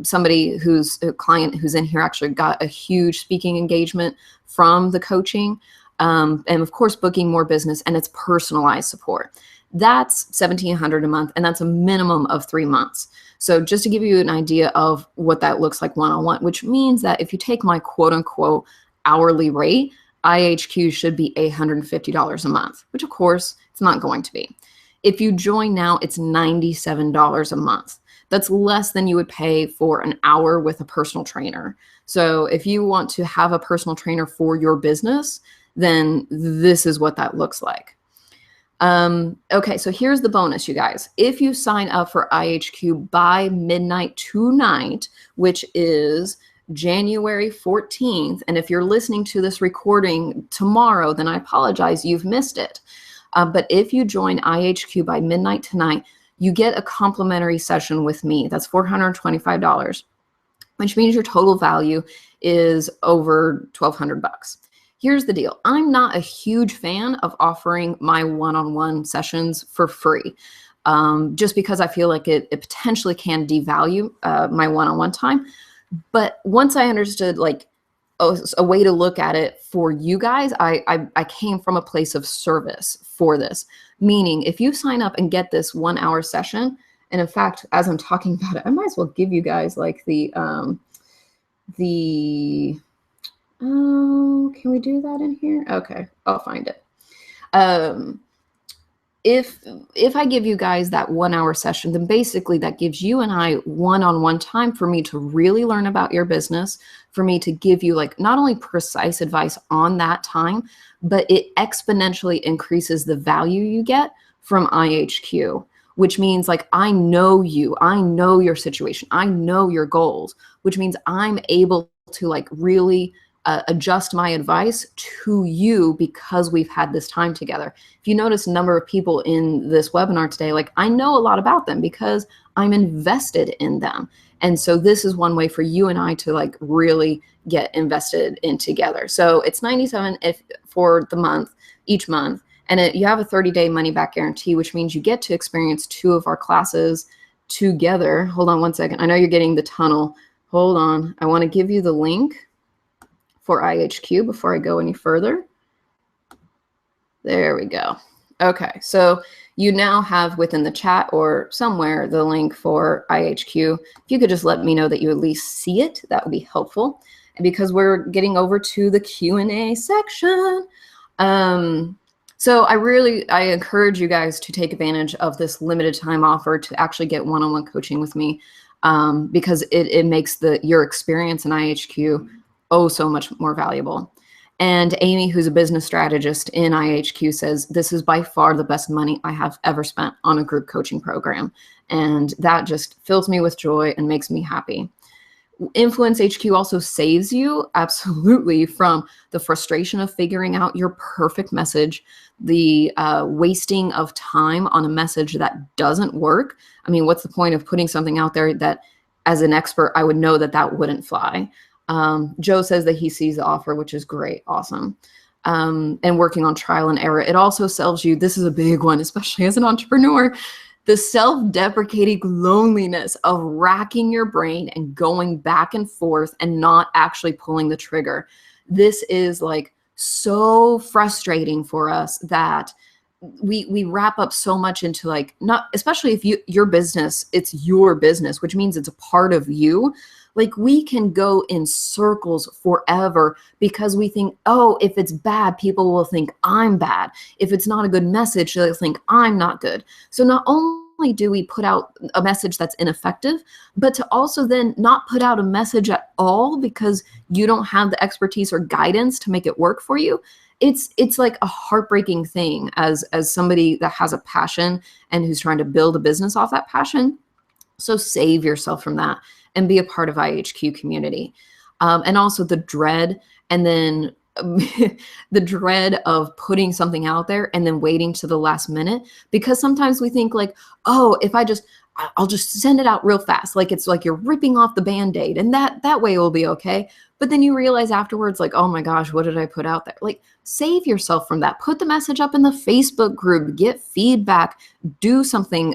somebody who's a client who's in here actually got a huge speaking engagement from the coaching. And of course, booking more business, and it's personalized support. That's $1,700 a month, and that's a minimum of 3 months. So just to give you an idea of what that looks like one-on-one, which means that if you take my quote unquote hourly rate, IHQ should be $850 a month, which of course it's not going to be. If you join now, it's $97 a month. That's less than you would pay for an hour with a personal trainer. So if you want to have a personal trainer for your business, then this is what that looks like. Okay, so here's the bonus, you guys. If you sign up for IHQ by midnight tonight, which is January 14th, and if you're listening to this recording tomorrow, then I apologize, you've missed it. But if you join IHQ by midnight tonight, you get a complimentary session with me. That's $425, which means your total value is over $1,200. Here's the deal. I'm not a huge fan of offering my one-on-one sessions for free, just because I feel like it potentially can devalue my one-on-one time. But once I understood like a way to look at it for you guys, I came from a place of service for this. Meaning, if you sign up and get this 1 hour session, and in fact, as I'm talking about it, I might as well give you guys like oh, can we do that in here? Okay, I'll find it. If I give you guys that 1 hour session, then basically that gives you and I one-on-one time for me to really learn about your business, for me to give you like not only precise advice on that time, but it exponentially increases the value you get from IHQ, which means like I know you, I know your situation, I know your goals, which means I'm able to like really adjust my advice to you because we've had this time together. If you notice a number of people in this webinar today, like I know a lot about them because I'm invested in them. And so this is one way for you and I to like really get invested in together. So it's $97 for the month, each month. And you have a 30-day money back guarantee, which means you get to experience 2 of our classes together. Hold on one second. I know you're getting the tunnel. Hold on. I want to give you the link for IHQ before I go any further. There we go. Okay, so you now have within the chat or somewhere the link for IHQ. If you could just let me know that you at least see it, that would be helpful. And because we're getting over to the Q&A section, so I encourage you guys to take advantage of this limited time offer to actually get one-on-one coaching with me, because it makes your experience in IHQ so much more valuable. And Amy, who's a business strategist in IHQ, says, this is by far the best money I have ever spent on a group coaching program. And that just fills me with joy and makes me happy. Influence HQ also saves you absolutely from the frustration of figuring out your perfect message, the wasting of time on a message that doesn't work. I mean, what's the point of putting something out there that as an expert, I would know that wouldn't fly? Joe says that he sees the offer, which is great. Awesome. And working on trial and error. It also sells you, this is a big one, especially as an entrepreneur, the self-deprecating loneliness of racking your brain and going back and forth and not actually pulling the trigger. This is like so frustrating for us that we wrap up so much into like, not, especially if your business, it's your business, which means it's a part of you. Like we can go in circles forever because we think, oh, if it's bad, people will think I'm bad. If it's not a good message, they'll think I'm not good. So not only do we put out a message that's ineffective, but to also then not put out a message at all because you don't have the expertise or guidance to make it work for you. It's like a heartbreaking thing as somebody that has a passion and who's trying to build a business off that passion. So save yourself from that and be a part of IHQ community. And also the dread, and then the dread of putting something out there and then waiting to the last minute, because sometimes we think like, oh, if I'll just send it out real fast. Like it's like you're ripping off the Band-Aid and that way it will be okay. But then you realize afterwards, like, oh my gosh, what did I put out there? Like save yourself from that. Put the message up in the Facebook group, get feedback, do something,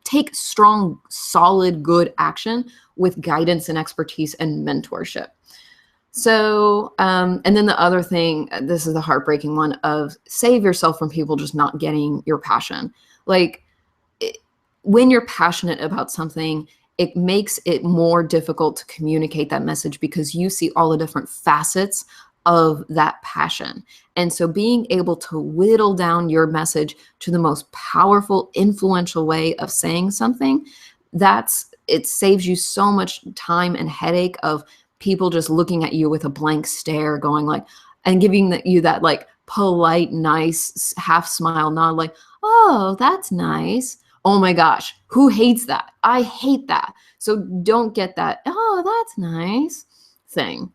take strong, solid, good action with guidance and expertise and mentorship. So, and then the other thing, this is the heartbreaking one of save yourself from people just not getting your passion. Like when you're passionate about something, it makes it more difficult to communicate that message because you see all the different facets of that passion. And so being able to whittle down your message to the most powerful, influential way of saying something, it saves you so much time and headache of people just looking at you with a blank stare going like, and giving you that like polite, nice, half smile nod like, oh, that's nice. Oh my gosh, who hates that? I hate that. So don't get that, oh, that's nice thing.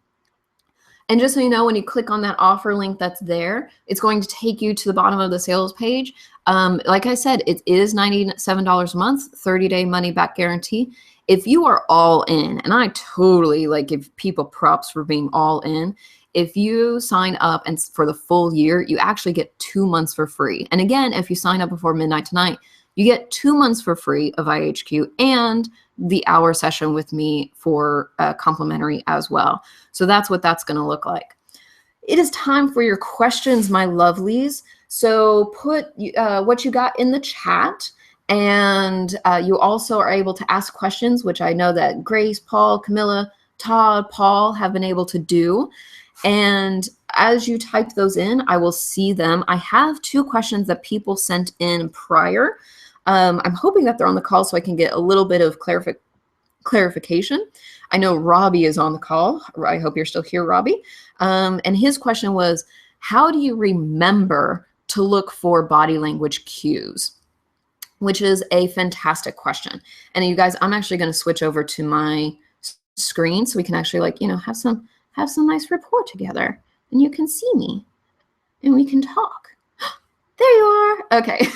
And just so you know, when you click on that offer link that's there, it's going to take you to the bottom of the sales page. Like I said, it is $97 a month, 30-day money back guarantee. If you are all in, and I totally like give people props for being all in, if you sign up and for the full year, you actually get 2 months for free. And again, if you sign up before midnight tonight, you get 2 months for free of IHQ and the hour session with me for complimentary as well. So that's what that's going to look like. It is time for your questions, my lovelies. So put what you got in the chat, and you also are able to ask questions, which I know that Grace, Paul, Camilla, Todd, Paul have been able to do. And as you type those in, I will see them. I have 2 questions that people sent in prior. I'm hoping that they're on the call so I can get a little bit of clarification. I know Robbie is on the call. I hope you're still here, Robbie. And his question was, how do you remember to look for body language cues? Which is a fantastic question. And you guys, I'm actually going to switch over to my screen so we can actually, like, you know, have some nice rapport together, and you can see me and we can talk. There you are. Okay.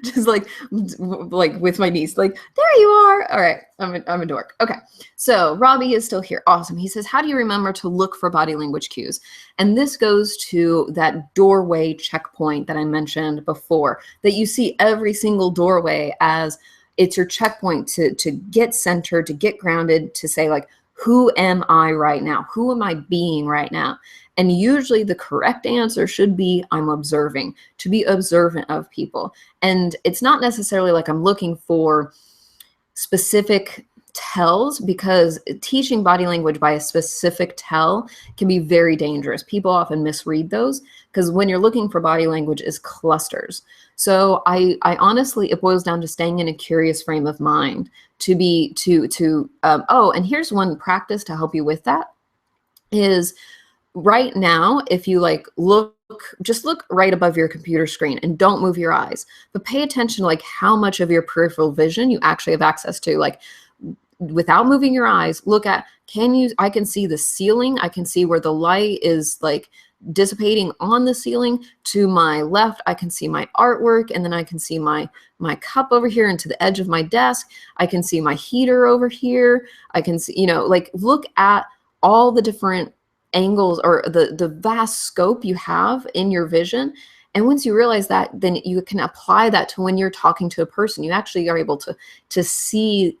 Just like with my niece, like, there you are. All right. I'm a dork. Okay. So Robbie is still here. Awesome. He says, how do you remember to look for body language cues? And this goes to that doorway checkpoint that I mentioned before, that you see every single doorway as it's your checkpoint to get centered, to get grounded, to say, like, who am I right now? Who am I being right now? And usually the correct answer should be, I'm observing, to be observant of people. And it's not necessarily like I'm looking for specific tells, because teaching body language by a specific tell can be very dangerous. People often misread those, because when you're looking for body language is clusters. So I honestly, it boils down to staying in a curious frame of mind oh, and here's one practice to help you with that is, right now, if you just look right above your computer screen and don't move your eyes, but pay attention to like how much of your peripheral vision you actually have access to. Like, without moving your eyes, look at, I can see the ceiling. I can see where the light is like dissipating on the ceiling. To my left, I can see my artwork, and then I can see my cup over here, and to the edge of my desk, I can see my heater over here. I can see, you know, like, look at all the different angles or the vast scope you have in your vision. And once you realize that, then you can apply that to when you're talking to a person. You actually are able to see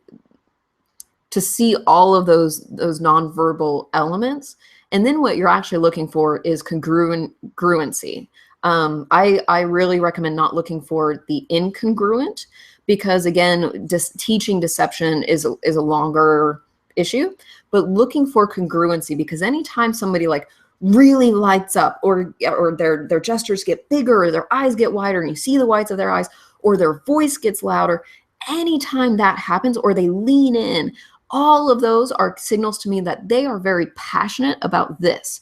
all of those nonverbal elements. And then what you're actually looking for is congruency. I really recommend not looking for the incongruent, because again, teaching deception is a longer issue, but looking for congruency, because anytime somebody like really lights up, or their gestures get bigger, or their eyes get wider, and you see the whites of their eyes, or their voice gets louder, anytime that happens, or they lean in, all of those are signals to me that they are very passionate about this.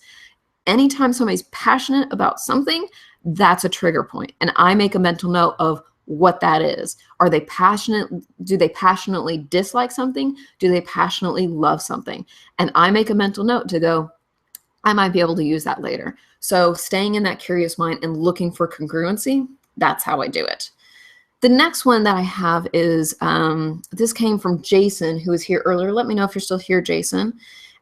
Anytime somebody's passionate about something, that's a trigger point. And I make a mental note of what that is. Are they passionate? Do they passionately dislike something? Do they passionately love something? And I make a mental note to go, I might be able to use that later. So staying in that curious mind and looking for congruency, that's how I do it. The next one that I have is, this came from Jason, who was here earlier. Let me know if you're still here, Jason.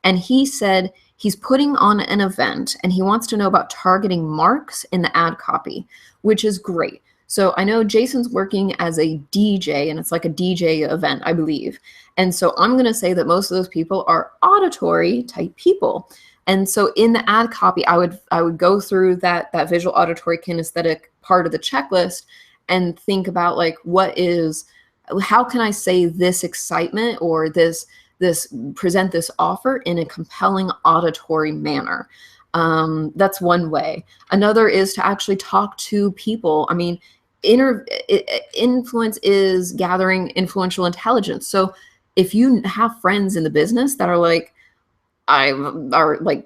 And he said he's putting on an event and he wants to know about targeting marks in the ad copy, which is great. So I know Jason's working as a DJ, and it's like a DJ event, I believe. And so I'm going to say that most of those people are auditory type people. And so in the ad copy, I would go through that visual, auditory, kinesthetic part of the checklist and think about, like, how can I say this excitement or present this offer in a compelling auditory manner? That's one way. Another is to actually talk to people. I mean, influence is gathering influential intelligence. So if you have friends in the business that are like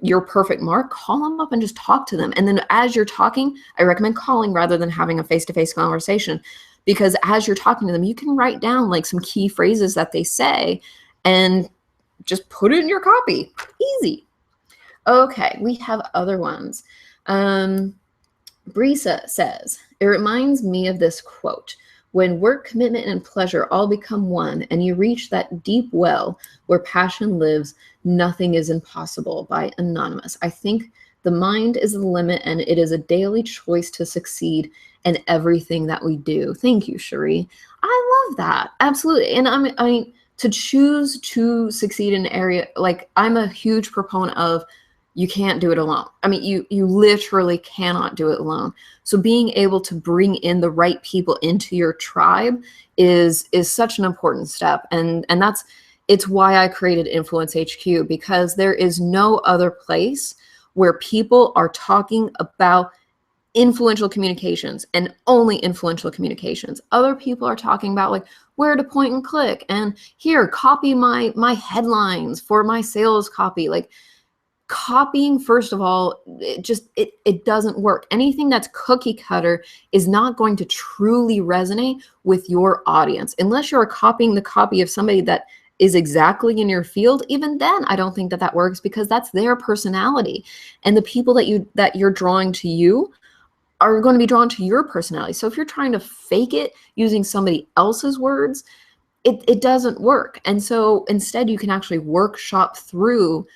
your perfect mark, call them up and just talk to them. And then as you're talking, I recommend calling rather than having a face-to-face conversation, because as you're talking to them, you can write down like some key phrases that they say and just put it in your copy. Easy. Okay, we have other ones. Brisa says, It reminds me of this quote: when work, commitment, and pleasure all become one, and you reach that deep well where passion lives, nothing is impossible. By Anonymous. I think the mind is the limit, and it is a daily choice to succeed in everything that we do. Thank you, Cherie. I love that. Absolutely. And I mean, to choose to succeed in an area, like I'm a huge proponent of, you can't do it alone. I mean, you literally cannot do it alone. So being able to bring in the right people into your tribe is such an important step. And it's why I created Influence HQ, because there is no other place where people are talking about influential communications and only influential communications. Other people are talking about like where to point and click, and here, copy my headlines for my sales copy. Like, copying, first of all, it doesn't work. Anything that's cookie cutter is not going to truly resonate with your audience unless you're copying the copy of somebody that is exactly in your field. Even then, I don't think that works, because that's their personality, and the people that you're drawing to you are going to be drawn to your personality. So if you're trying to fake it using somebody else's words, it doesn't work. And so instead, you can actually workshop through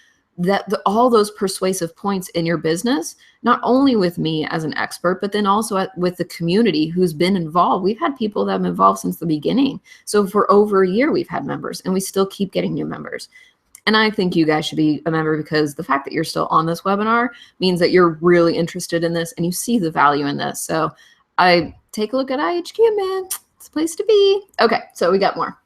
all those persuasive points in your business, not only with me as an expert, but then also with the community who's been involved. We've had people that have been involved since the beginning. So for over a year, we've had members, and we still keep getting new members. And I think you guys should be a member, because the fact that you're still on this webinar means that you're really interested in this and you see the value in this. So take a look at IHQ, man. It's a place to be. Okay, so we got more.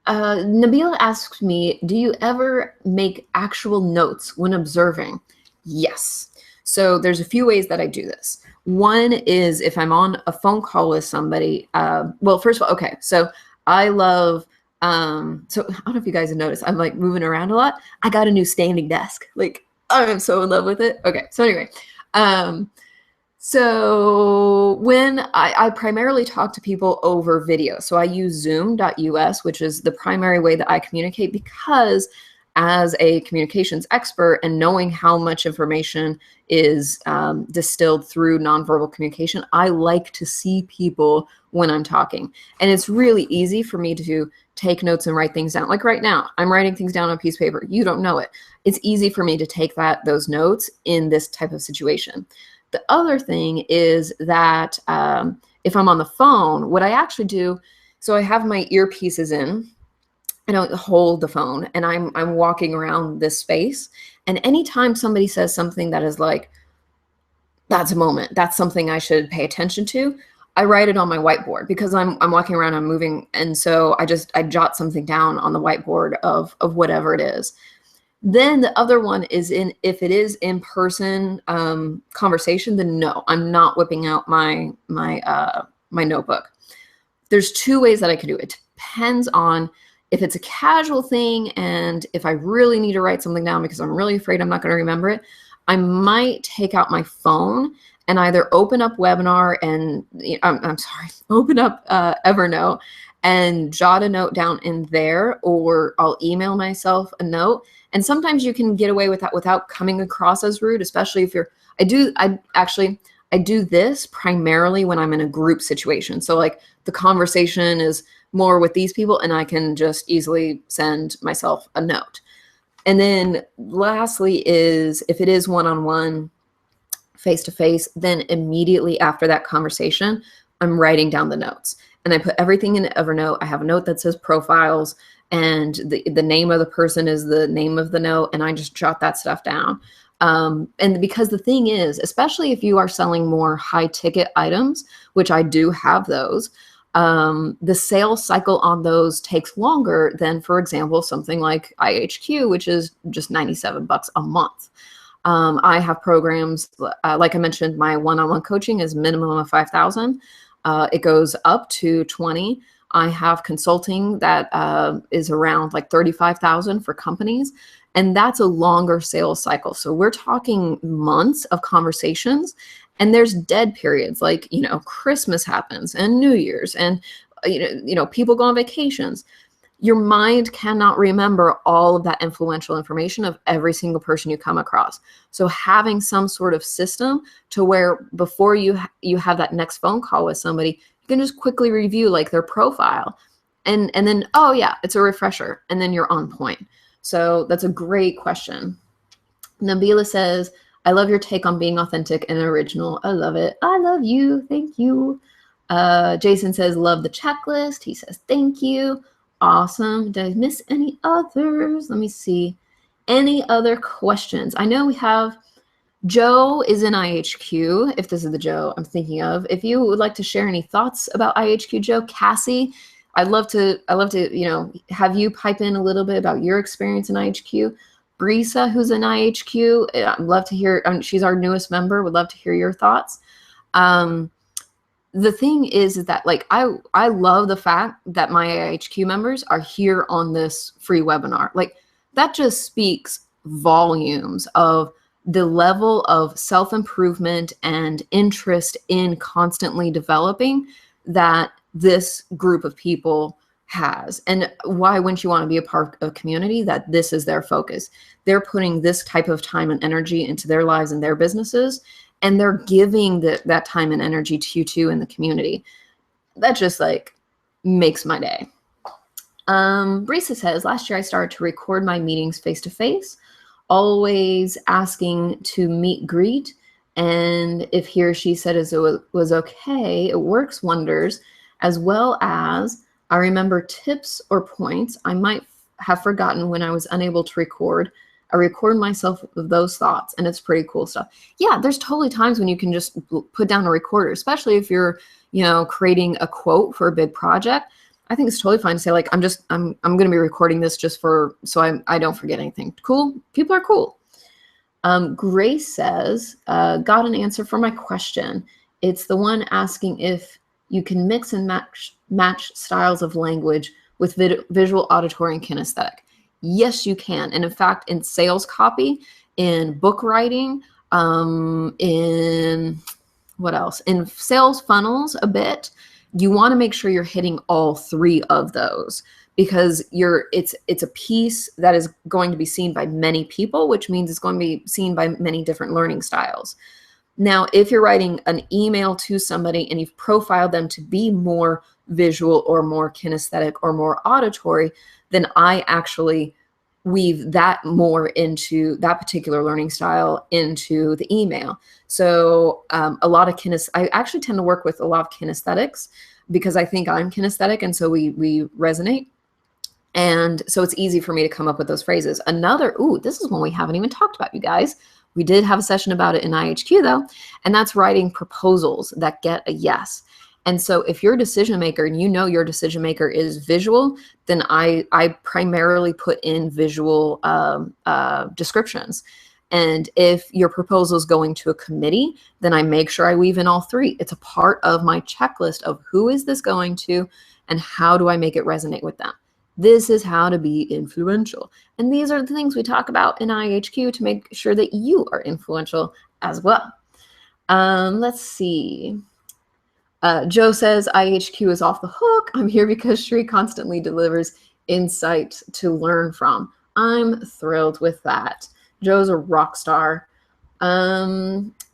Nabila asked me, do you ever make actual notes when observing? Yes. So there's a few ways that I do this. One is if I'm on a phone call with somebody. Well, first of all, okay, so I love, so I don't know if you guys have noticed, I'm like moving around a lot. I got a new standing desk. Like, I'm so in love with it. Okay, so anyway, so when I primarily talk to people over video, so I use zoom.us, which is the primary way that I communicate, because as a communications expert and knowing how much information is distilled through nonverbal communication, I like to see people when I'm talking. And it's really easy for me to take notes and write things down. Like right now, I'm writing things down on a piece of paper. You don't know it. It's easy for me to take those notes in this type of situation. The other thing is that if I'm on the phone, what I actually do, so I have my earpieces in, I don't hold the phone, and I'm walking around this space. And anytime somebody says something that is like, that's a moment, that's something I should pay attention to, I write it on my whiteboard, because I'm walking around, I'm moving. And so I jot something down on the whiteboard of whatever it is. Then the other one is if it is in-person conversation, then no, I'm not whipping out my notebook. There's two ways that I can do it. It depends on if it's a casual thing, and if I really need to write something down because I'm really afraid I'm not going to remember it, I might take out my phone and either open up Webinar and open up Evernote and jot a note down in there, or I'll email myself a note. And sometimes you can get away with that without coming across as rude, especially if I do this primarily when I'm in a group situation. So like the conversation is more with these people, and I can just easily send myself a note. And then lastly is if it is one-on-one, face-to-face, then immediately after that conversation, I'm writing down the notes. And I put everything in Evernote. I have a note that says profiles, and the name of the person is the name of the note, and I just jot that stuff down. And because the thing is, especially if you are selling more high ticket items, which I do have those, the sales cycle on those takes longer than, for example, something like IHQ, which is just $97 a month. I have programs, like I mentioned, my one-on-one coaching is minimum of 5,000. It goes up to 20. I have consulting that is around like 35,000 for companies, and that's a longer sales cycle. So we're talking months of conversations, and there's dead periods, like, Christmas happens and New Year's, and people go on vacations. your mind cannot remember all of that influential information of every single person you come across. So having some sort of system to where before you have that next phone call with somebody, you can just quickly review like their profile, and then, oh yeah, it's a refresher, and then you're on point. So that's a great question. Nabila says, I love your take on being authentic and original. I love it. I love you. Thank you. Jason says, love the checklist. He says, thank you. Awesome. Did I miss any others? Let me see. Any other questions? I know we have Joe is in IHQ, if this is the Joe I'm thinking of. If you would like to share any thoughts about IHQ, Joe. Cassie, I'd love to, have you pipe in a little bit about your experience in IHQ. Brisa, who's in IHQ, I'd love to hear, she's our newest member, would love to hear your thoughts. The thing is that like I love the fact that my IHQ members are here on this free webinar. Like that just speaks volumes of the level of self-improvement and interest in constantly developing that this group of people has. And why wouldn't you want to be a part of a community that this is their focus? They're putting this type of time and energy into their lives and their businesses, and they're giving that time and energy to you too in the community. That just like makes my day. Brisa says, last year I started to record my meetings face-to-face, always asking to meet greet. And if he or she said it was okay, it works wonders, as well as I remember tips or points I might have forgotten when I was unable to record. I record myself with those thoughts, and it's pretty cool stuff. Yeah, there's totally times when you can just put down a recorder, especially if you're, creating a quote for a big project. I think it's totally fine to say like, I'm going to be recording this just so I don't forget anything. Cool. People are cool. Grace says, got an answer for my question. It's the one asking if you can mix and match styles of language with visual, auditory, and kinesthetic. Yes, you can. And in fact, in sales copy, in book writing, in what else? In sales funnels a bit, you want to make sure you're hitting all three of those, because it's a piece that is going to be seen by many people, which means it's going to be seen by many different learning styles. Now, if you're writing an email to somebody and you've profiled them to be more visual or more kinesthetic or more auditory, then I actually weave that more into that particular learning style into the email. So a lot of I actually tend to work with a lot of kinesthetics because I think I'm kinesthetic, and so we resonate. And so it's easy for me to come up with those phrases. This is one we haven't even talked about, you guys. We did have a session about it in IHQ though, and that's writing proposals that get a yes. And so if you're a decision maker and your decision maker is visual, then I primarily put in visual descriptions. And if your proposal is going to a committee, then I make sure I weave in all three. It's a part of my checklist of who is this going to and how do I make it resonate with them. This is how to be influential. And these are the things we talk about in IHQ to make sure that you are influential as well. Let's see. Joe says, IHQ is off the hook. I'm here because Shri constantly delivers insight to learn from. I'm thrilled with that. Joe's a rock star.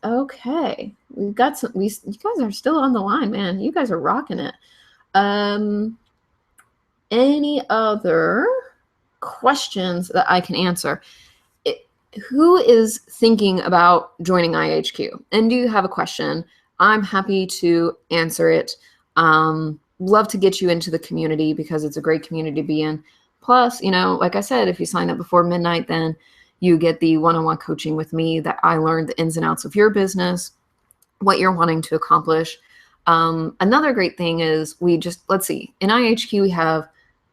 Okay. We've got you guys are still on the line, man. You guys are rocking it. Any other questions that I can answer? Who is thinking about joining IHQ? And do you have a question? I'm happy to answer it. Love to get you into the community because it's a great community to be in. Plus, like I said, if you sign up before midnight, then you get the one-on-one coaching with me that I learned the ins and outs of your business, what you're wanting to accomplish. Another great thing is let's see, in IHQ, we have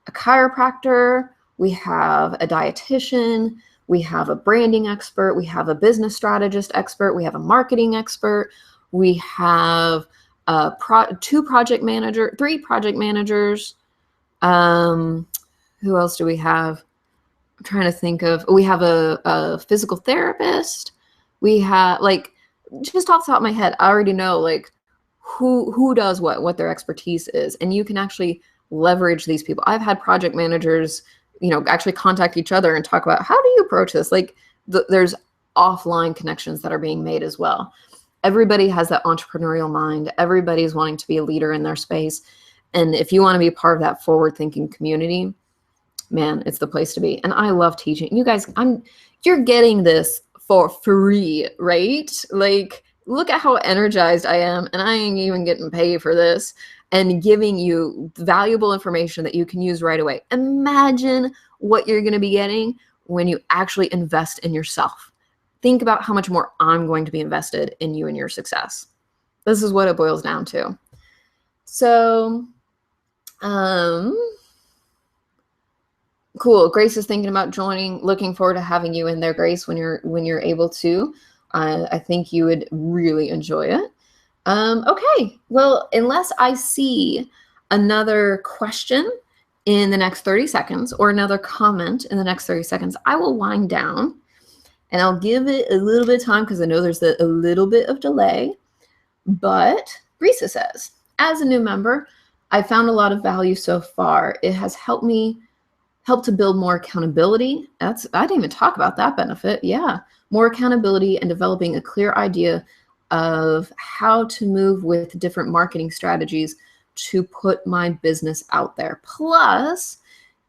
a chiropractor, we have a dietitian, we have a branding expert, we have a business strategist expert, we have a marketing expert, we have three project managers. Who else do we have? I'm trying to think of. We have a physical therapist. We have, just off the top of my head, I already know who does what their expertise is, and you can actually leverage these people. I've had project managers, actually contact each other and talk about, how do you approach this? Like there's offline connections that are being made as well. Everybody has that entrepreneurial mind. Everybody's wanting to be a leader in their space. And if you want to be a part of that forward-thinking community, man, it's the place to be. And I love teaching. You guys, you're getting this for free, right? Like, look at how energized I am, and I ain't even getting paid for this, and giving you valuable information that you can use right away. Imagine what you're going to be getting when you actually invest in yourself. Think about how much more I'm going to be invested in you and your success. This is what it boils down to. So, cool. Grace is thinking about joining. Looking forward to having you in there, Grace, when you're able to. I think you would really enjoy it. Okay. Well, unless I see another question in the next 30 seconds or another comment in the next 30 seconds, I will wind down. And I'll give it a little bit of time because I know there's a little bit of delay. But Risa says, as a new member, I found a lot of value so far. It has helped to build more accountability. I didn't even talk about that benefit. Yeah, more accountability and developing a clear idea of how to move with different marketing strategies to put my business out there. Plus,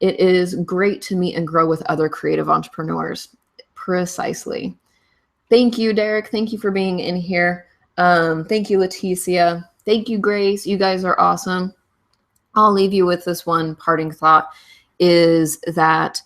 it is great to meet and grow with other creative entrepreneurs. Precisely. Thank you, Derek. Thank you for being in here. Thank you, Leticia. Thank you, Grace. You guys are awesome. I'll leave you with this one parting thought, is that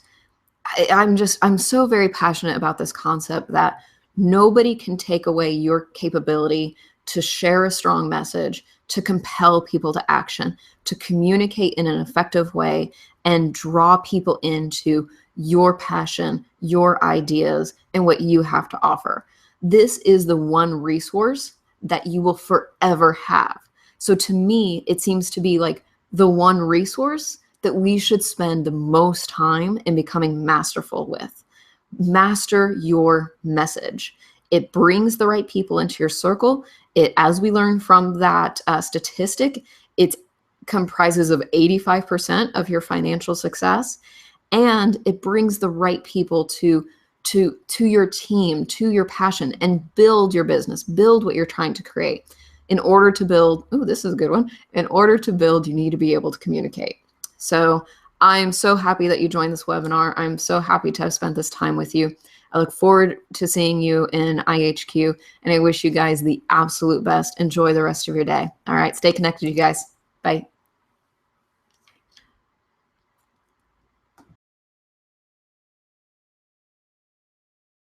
I'm so very passionate about this concept that nobody can take away your capability to share a strong message, to compel people to action, to communicate in an effective way, and draw people into your passion, your ideas, and what you have to offer. This is the one resource that you will forever have. So to me, it seems to be like the one resource that we should spend the most time in becoming masterful with. Master your message. It brings the right people into your circle. As we learned from that statistic, it comprises of 85% of your financial success. And it brings the right people to your team, to your passion, and build your business, build what you're trying to create. In order to build, this is a good one. In order to build, you need to be able to communicate. So I'm so happy that you joined this webinar. I'm so happy to have spent this time with you. I look forward to seeing you in IHQ, and I wish you guys the absolute best. Enjoy the rest of your day. All right, stay connected, you guys. Bye.